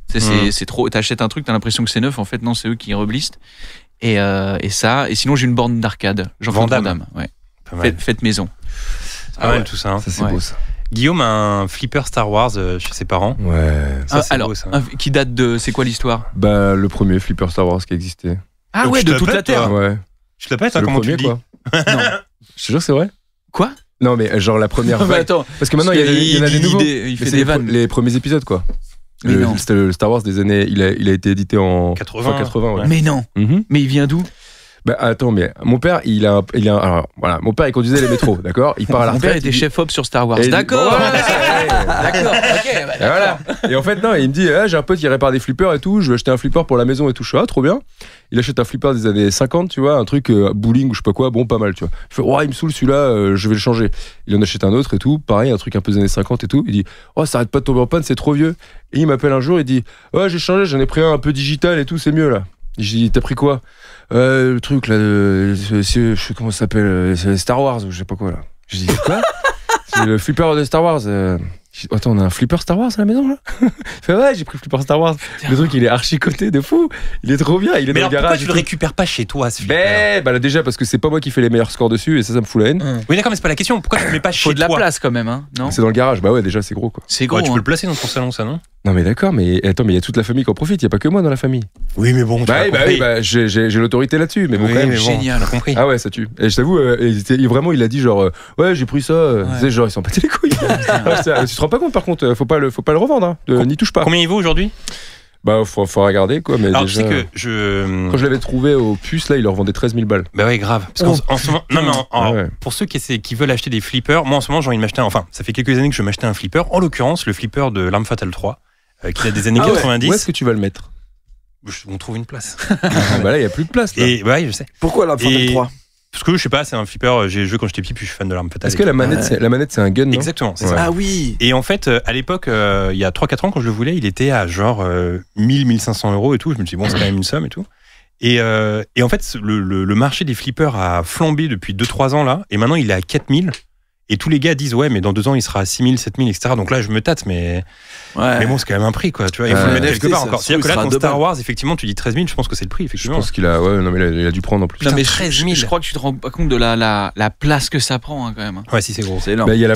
C'est trop. T'achètes un truc, t'as l'impression que c'est neuf, en fait, non, c'est eux qui reblistent. Et ça. Et sinon, j'ai une borne d'arcade. Jean-Claude Van Damme. Ouais. Faites maison. C'est pas mal tout ça. Ça, c'est beau, ça. Guillaume a un flipper Star Wars chez ses parents. Ouais. Ça, c'est beau, ça. Qui date de. C'est quoi l'histoire? Le premier flipper Star Wars qui existait. Ah donc ouais, de toute la Terre. Ouais. Je te l'appelle, toi, comment tu le dis? Non. Je te jure, c'est vrai. Quoi? Non, mais genre la première vague. Attends, parce que maintenant, il y en a des nouveaux. Il fait des vannes. Les premiers épisodes, quoi. C'était le Star Wars des années. Il a été édité en 80. Ouais. Mais non. Mais il vient d'où? Attends, mais mon père, alors, voilà, mon père, il conduisait les métros, d'accord? Il part à la retraite. Mon père était chef-op sur Star Wars. Et D'accord. D'accord. Ok. Voilà. Et en fait, non, il me dit, j'ai un pote qui répare des flippers et tout. Je vais acheter un flipper pour la maison et tout. Je suis trop bien. Il achète un flipper des années 50, tu vois, un truc bowling ou je sais pas quoi, bon, pas mal, tu vois. Je fais, il me saoule celui-là, je vais le changer. Il en achète un autre et tout, pareil, un truc un peu des années 50 et tout. Il dit, ça arrête pas de tomber en panne, c'est trop vieux. Et il m'appelle un jour, il dit, j'ai changé, j'en ai pris un peu digital et tout, c'est mieux là. J'ai dit, t'as pris quoi? Le truc là, je sais comment ça s'appelle, c'est Star Wars ou je sais pas quoi là. J'ai dit, quoi? C'est le flipper de Star Wars. Attends, on a un flipper Star Wars à la maison là? Il fait, ouais, j'ai pris le flipper Star Wars. Le truc, il est archi coté de fou. Il est trop bien, il est dans le garage. Pourquoi tu le récupères pas chez toi, ce flipper? Là, déjà, parce que c'est pas moi qui fais les meilleurs scores dessus et ça me fout la haine. Oui, d'accord, mais c'est pas la question. Pourquoi tu le mets pas chez toi? Faut de la place quand même, hein, non? C'est dans le garage, ouais, déjà, c'est gros quoi. C'est gros. Tu peux le placer dans ton salon, ça, non? Non, mais d'accord, mais attends, mais il y a toute la famille qui en profite, il y a pas que moi dans la famille. Oui, mais bon, j'ai l'autorité là-dessus, mais bon, quand même. Génial, compris. Ah ouais, ça tue. Et je t'avoue, il a dit genre, ouais, j'ai pris ça. Tu sais, genre, ils s'en battaient les couilles. Tu te rends pas compte, par contre, faut pas le revendre, hein. N'y touche pas. Combien il vaut aujourd'hui? Faut regarder quoi. Mais alors, déjà, tu sais que quand je l'avais trouvé au puce, là, il leur vendait 13 000 balles. Bah ouais, grave. Parce qu'en ce moment, non, mais pour ceux qui veulent acheter des flippers, moi en ce moment, j'ai envie de m'acheter ça fait quelques années que je veux m'acheter un flipper. En l'occurrence, le flipper de L'Arme Fatale 3, qui date des années 90. Où est-ce que tu vas le mettre? On trouve une place. Là, il y a plus de place. Là. Et ouais, je sais. Pourquoi L'Arme Fatale 3? Parce que je sais pas, c'est un flipper, j'ai joué quand j'étais petit, puis je suis fan de L'Arme Fatale. Est-ce que la manette, c'est un gun, non? Exactement, c'est ça. Ah oui. Et en fait, à l'époque, il y a 3-4 ans, quand je le voulais, il était à genre 1000-1500 € et tout. Je me suis dit, bon, c'est quand même une somme et tout. Et en fait, le marché des flippers a flambé depuis 2-3 ans là, et maintenant il est à 4000. Et tous les gars disent, ouais, mais dans 2 ans, il sera à 6000, 7000, etc. Donc là, je me tâte, mais bon, c'est quand même un prix, quoi. Tu vois, il faut le mettre quelque part encore. C'est-à-dire que là, dans Star Wars, effectivement, tu dis 13 000, je pense que c'est le prix, effectivement. Je pense qu'il a, il a dû prendre en plus. Non, mais 13 000. Je crois que tu te rends pas compte de la place que ça prend, hein, quand même. Ouais, si, c'est gros. C'est énorme. Il y a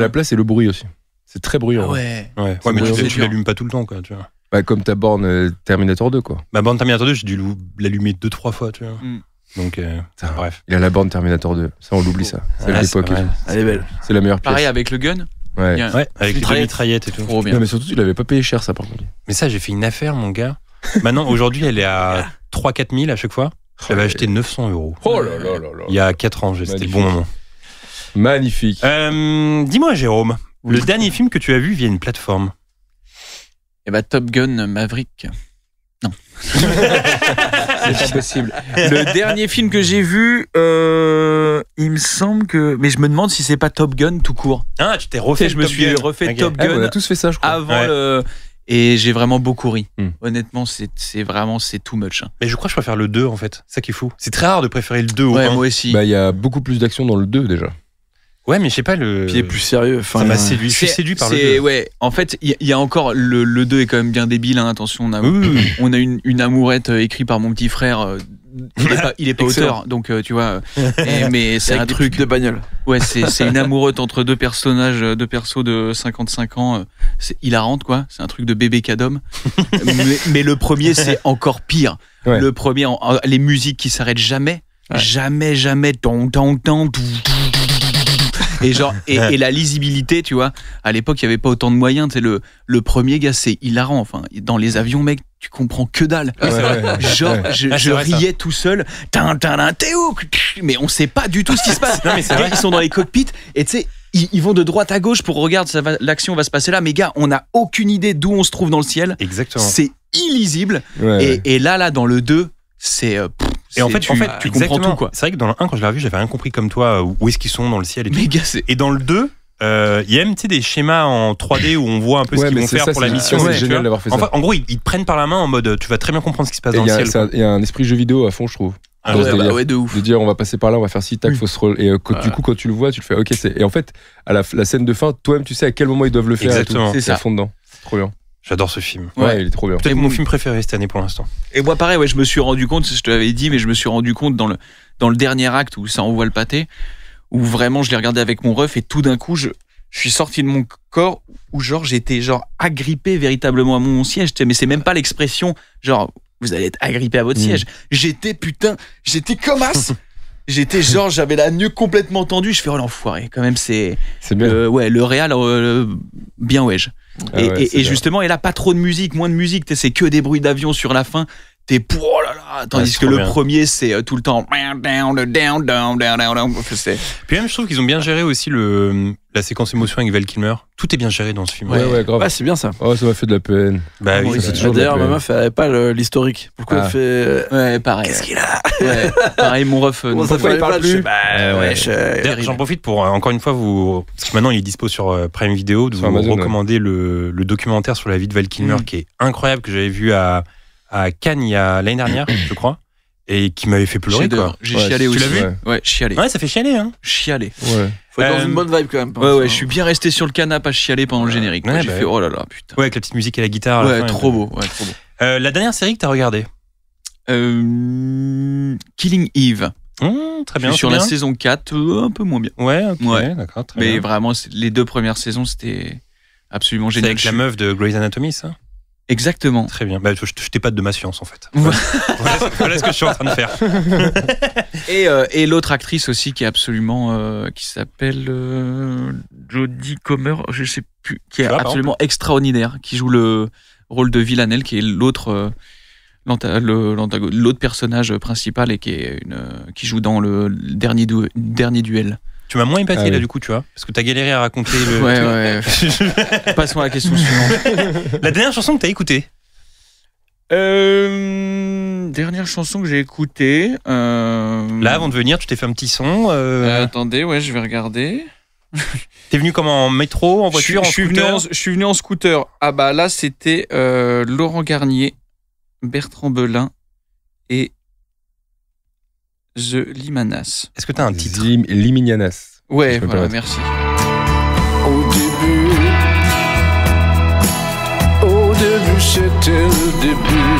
la place et le bruit aussi. C'est très bruyant. Ah ouais. Ouais, mais tu l'allumes pas tout le temps, quoi, tu vois. Comme ta borne Terminator 2, quoi. Ma borne Terminator 2, j'ai dû l'allumer 2-3 fois, tu vois. Donc, bref. Il a la borne Terminator 2. Ça, on l'oublie, ça. C'est l'époque. Elle est belle. C'est la meilleure pièce. Pareil avec le gun. Ouais, avec les mitraillettes et tout. Trop bien. Non, mais surtout, tu l'avais pas payé cher, ça, par contre. Mais ça, j'ai fait une affaire, mon gars. Maintenant, aujourd'hui, elle est à 3-4 000 à chaque fois. J'avais acheté 900 €. Oh là là là là. Il y a 4 ans, c'était le bon moment. Magnifique. Dis-moi, Jérôme, le dernier film que tu as vu via une plateforme? Top Gun Maverick. Non. C'est pas possible. Le dernier film que j'ai vu, il me semble que. Mais je me demande si c'est pas Top Gun tout court. Ah, tu t'es refait. Je me suis refait Top Gun. On a tous fait ça, je crois. Avant le. Et j'ai vraiment beaucoup ri. Honnêtement, c'est too much. Hein. Mais je crois que je préfère le 2 en fait. C'est ça qui est fou. C'est très rare de préférer le 2 au 1. Moi aussi. Il y a beaucoup plus d'action dans le 2 déjà. Ouais, mais je sais pas le. Puis il est plus sérieux. Ça m'a séduit. Je suis séduit par le 2. Ouais, en fait, il y a encore. Le 2 est quand même bien débile, hein, attention. On a une amourette écrite par mon petit frère il est pas auteur, donc tu vois. Mais c'est Avec un des truc pubs de bagnole. Ouais, c'est une amoureuse entre deux personnages, deux persos de 55 ans. C'est hilarante, quoi. C'est un truc de bébé cadom. mais le premier, c'est encore pire. Ouais. Le premier, les musiques qui s'arrêtent jamais. Ouais. Jamais. Et genre, et la lisibilité, tu vois. À l'époque, il y avait pas autant de moyens. Tu sais, le premier gars, c'est hilarant. Enfin, dans les avions, mec, tu comprends que dalle. Genre, je riais tout seul. T'es où? Mais on sait pas du tout ce qui se passe. Non, mais c'est vrai. Ils sont dans les cockpits et tu sais, ils vont de droite à gauche pour regarder, l'action va se passer là. Mais gars, on n'a aucune idée d'où on se trouve dans le ciel. Exactement. C'est illisible. Ouais. Et là, dans le 2, c'est. Et en fait, tu comprends exactement. tout, quoi. C'est vrai que dans le 1, quand je l'ai revu, j'avais rien compris comme toi, où est-ce qu'ils sont dans le ciel et tout. Mais gars, c'est. Et dans le 2, il y a même des schémas en 3D où on voit un peu ce Ouais, qu'ils mais vont c'est faire ça, pour la c'est- mission. c'est tu génial vois. d'avoir fait ça. Enfin, en gros, ils te prennent par la main en mode tu vas très bien comprendre ce qui se passe dans Il y le a- ciel. ça- il y a un esprit jeu vidéo à fond, je trouve. Ah Dans ouais, ce bah délire. ouais, de ouf. De dire on va passer par là, on va faire ci, tac, faut se et du coup quand tu le vois, tu le fais ok et en fait à la scène de fin, toi-même tu sais à quel moment ils doivent le faire. Exactement. Et tout. C'est ça. À fond dedans. C'est trop bien. J'adore ce film. Ouais, il est trop bien. Peut-être Et mon mon- film préféré cette année pour l'instant. Et moi, pareil, ouais, je me suis rendu compte, je te l'avais dit, mais je me suis rendu compte dans le dernier acte où ça envoie le pâté, où vraiment je l'ai regardé avec mon ref et tout d'un coup, je suis sorti de mon corps où genre j'étais genre agrippé véritablement à mon siège. Tu sais, mais c'est même pas l'expression genre vous allez être agrippé à votre siège. J'étais comme as. J'étais genre, j'avais la nuque complètement tendue. Je fais, oh l'enfoiré, quand même, c'est bien. le réal, bien wesh. Ah ouais, c'est Et bien. justement, il a pas trop de musique, moins de musique. C'est que des bruits d'avion sur la fin. T'es pour, oh là là. Tandis c'est que trop le bien. premier, c'est tout le temps. C'est- Puis même, je trouve qu'ils ont bien géré aussi la séquence émotion avec Val Kilmer. Tout est bien géré dans ce film. Ouais, grave. Ouais, c'est bien ça. Oh, ça m'a fait de la peine. Bah oui, oui, c'est bah, toujours D'ailleurs, de la ma peine. meuf, elle avait pas l'historique. Pourquoi Ah. elle fait. Ouais, pareil. Qu'est-ce qu'il a? Ouais, pareil, mon ref. Comment non. ça Pourquoi fait il parle pas, plus je sais pas, Ouais. wesh, D'ailleurs, j'en profite pour encore une fois parce que maintenant il est dispo sur Prime Video, de Sur vous Amazon, recommander le documentaire sur la vie de Val Kilmer qui est incroyable, que j'avais vu à Cannes l'année dernière, je crois, et qui m'avait fait pleurer, Chef-d'œuvre. quoi. J'ai Ouais, chialé tu aussi. l'as vu Ouais, chialé. Ouais, ça fait chialer, hein. Chialé. Ouais. Faut être dans Euh, une bonne vibe quand même. Ouais, je suis bien resté sur le canapé à chialer pendant le générique. Ouais, J'ai bah fait, ouais. oh là là, putain. Ouais, avec la petite musique et la guitare. à la Ouais, fin, trop beau. Ouais, trop beau. La dernière série que t'as regardée. Killing Eve. Très Je bien. suis sur c'est la bien. saison 4, un peu moins bien. Ouais, ok, Ouais. d'accord, très Mais bien. vraiment, les 2 premières saisons, c'était absolument C'est génial. avec la meuf de Grey's Anatomy, ça. Exactement. Très bien. Bah, je t'ai pas de ma science en fait. Ouais. Voilà ce que je suis en train de faire. Et l'autre actrice aussi qui est absolument qui s'appelle Jodie Comer, je sais plus, qui est Tu vois, par absolument extraordinaire, qui joue le rôle de Villanelle, qui est l'autre l'autre personnage principal et qui joue dans le dernier duel. Tu m'as moins épaté Ah oui. là du coup, tu vois, parce que t'as galéré à raconter le. Ouais. Passons à la question suivante. La dernière chanson que t'as écoutée. Dernière chanson que j'ai écoutée. Là, avant de venir, tu t'es fait un petit son. Attendez, ouais, je vais regarder. T'es venu comment, en métro, en voiture, en scooter je suis venu en scooter. Ah bah là, c'était Laurent Garnier, Bertrand Belin et The Limanas. Est-ce que t'as un titre Liminianas. Ouais, Je peux voilà, permettre. merci. Au début, c'était le début.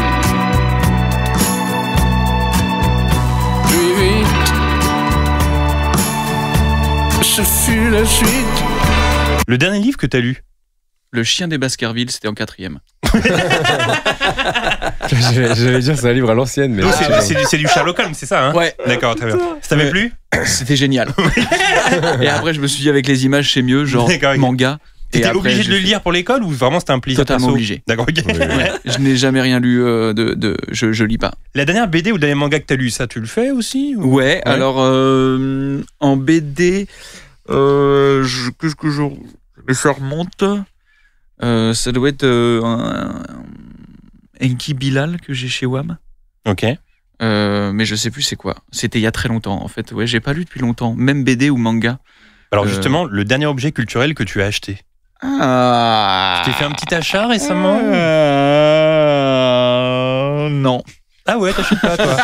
Puis vite, ce fut la suite. Le dernier livre que t'as lu? Le chien des Baskerville, c'était en 4e. J'allais dire c'est un livre à l'ancienne, mais Donc, c'est du Sherlock Holmes, c'est ça, hein? Ouais. D'accord, très bien. Ça t'avait Ouais. plu? C'était génial. Et après, je me suis dit, avec les images, c'est mieux, genre D'accord, ok. manga. Et T'étais après, obligé de j'ai le fait- lire pour l'école ou vraiment c'était un plaisir Totalement perso? obligé. D'accord, ok. Ouais, je n'ai jamais rien lu je lis pas. La dernière BD ou le dernier manga que t'as lu, ça tu le fais aussi ou... Ouais, alors en BD, qu'est-ce que je. Mais ça remonte. Ça doit être un Enki Bilal que j'ai chez WAM. Ok. Mais je sais plus c'est quoi. C'était il y a très longtemps en fait. Ouais, j'ai pas lu depuis longtemps. Même BD ou manga. Alors justement, le dernier objet culturel que tu as acheté. Ah. Tu t'es fait un petit achat récemment Non. Ah ouais, t'achètes pas toi.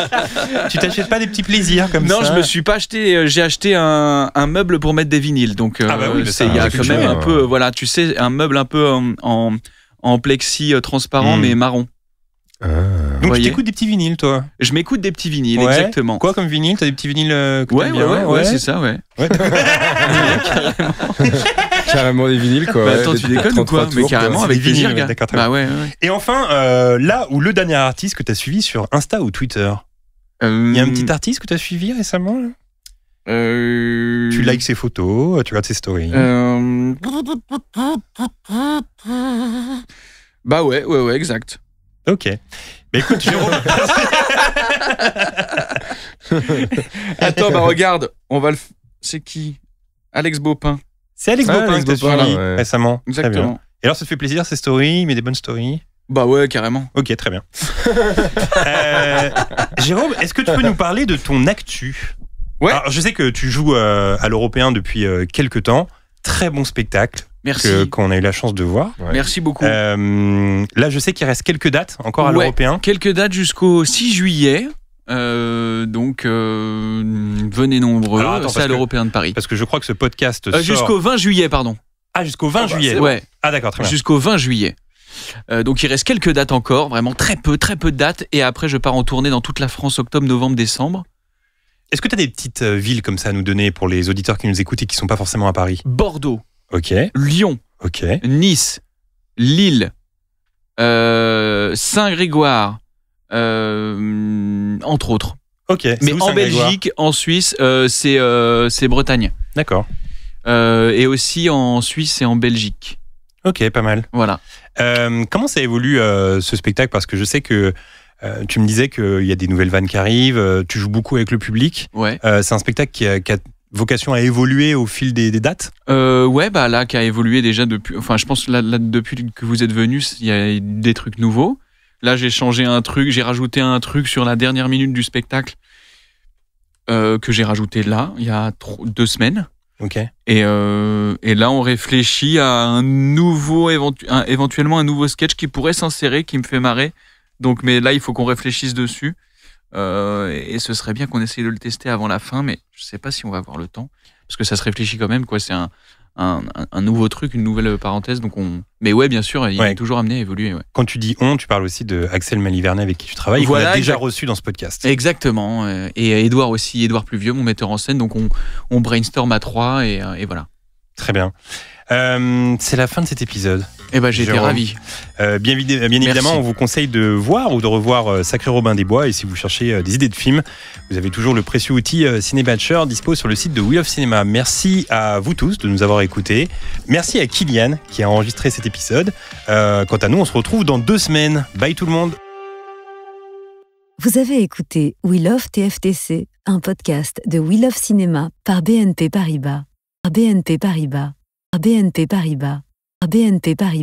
Tu t'achètes pas des petits plaisirs comme ça? Non, je me suis pas acheté. J'ai acheté un meuble pour mettre des vinyles. Donc, Ah bah oui, mais ça, il y a c'est quand même culturel. un peu, voilà, tu sais, un meuble un peu en plexi transparent Mm. mais marron. Mais Donc voyez. tu t'écoutes des petits vinyles, toi? Je m'écoute des petits vinyles, Ouais. exactement. Quoi comme vinyle? T'as des petits vinyles que Ouais, t'aimes bien? ouais, c'est ça, ouais. Ouais. Carrément des vinyles, quoi. Bah, ouais, attends, des tu déconnes ou 33 quoi? Mais tours, carrément, C'est avec des vinyles, plaisir, ouais, gars. d'accord, très Bah ouais, ouais. Et enfin, là où le dernier artiste que t'as suivi sur Insta ou Twitter? Il y a un petit artiste que t'as suivi récemment là? Tu likes ses photos, tu regardes ses stories. Bah ouais, exact. Ok. Mais écoute, Jérôme. Attends, bah regarde, c'est qui? Alex Baupin. C'est Alex Ah, Baupin Alex que t'as Baupin, suivi ouais. récemment. Très bien. Exactement. Et alors, ça te fait plaisir ces stories, il met des bonnes stories? Bah ouais, carrément. Ok, très bien. Jérôme, est-ce que tu peux nous parler de ton actu? Ouais. Alors, je sais que tu joues à l'Européen depuis quelques temps. Très bon spectacle Merci. qu'on a eu la chance de voir. Ouais. Merci beaucoup. Là, je sais qu'il reste quelques dates encore à Ouais. l'Européen. Quelques dates jusqu'au 6 juillet. Donc, venez nombreux. Alors, attends, C'est parce à que- l'Européen de Paris. Parce que je crois que ce podcast sort... Jusqu'au 20 juillet, pardon. Ah, jusqu'au 20 juillet. Ouais, Ah, d'accord, très bien. jusqu'au 20 juillet. Donc il reste quelques dates encore, vraiment très peu de dates. Et après, je pars en tournée dans toute la France, octobre, novembre, décembre. Est-ce que tu as des petites villes comme ça à nous donner pour les auditeurs qui nous écoutent et qui sont pas forcément à Paris? Bordeaux, Ok, Lyon, ok. Nice, Lille, Saint-Grégoire, entre autres. Ok. C'est Mais où, en Saint-Grégoire? Belgique, en Suisse, c'est Bretagne. D'accord. Et aussi en Suisse et en Belgique. Ok, pas mal. Voilà. Comment ça évolue ce spectacle? Parce que je sais que tu me disais qu'il y a des nouvelles vannes qui arrivent, tu joues beaucoup avec le public. Ouais. C'est un spectacle qui a vocation à évoluer au fil des dates? Ouais, bah là, qui a évolué déjà depuis. Enfin, je pense là, depuis que vous êtes venus, il y a des trucs nouveaux. Là, j'ai changé un truc, j'ai rajouté un truc sur la dernière minute du spectacle que j'ai rajouté là, il y a 2 semaines. Ok. Et là, on réfléchit à un nouveau, éventuellement un nouveau sketch qui pourrait s'insérer, qui me fait marrer. Donc, mais là, il faut qu'on réfléchisse dessus. Et ce serait bien qu'on essaye de le tester avant la fin, mais je sais pas si on va avoir le temps, parce que ça se réfléchit quand même, quoi. C'est un nouveau truc, une nouvelle parenthèse. Donc mais ouais, bien sûr, il est toujours amené à évoluer. Ouais. Quand tu dis on, tu parles aussi de Axel Malivernet avec qui tu travailles, Voilà, qu'on a déjà exact. reçu dans ce podcast. Exactement. Et Édouard aussi, Édouard Pluvieux, mon metteur en scène. Donc on brainstorm à 3 et voilà. Très bien. C'est la fin de cet épisode. Et ben j'ai été Jérôme. ravi. Bien évidemment, Merci. on vous conseille de voir ou de revoir Sacré Robin des Bois. Et si vous cherchez des idées de films, vous avez toujours le précieux outil Cinébatcher dispo sur le site de We Love Cinéma. Merci à vous tous de nous avoir écoutés. Merci à Kylian qui a enregistré cet épisode. Quant à nous, on se retrouve dans 2 semaines. Bye tout le monde. Vous avez écouté We Love TFTC, un podcast de We Love Cinéma par BNP Paribas. BNP Paribas. BNP Paribas. BNP Paribas.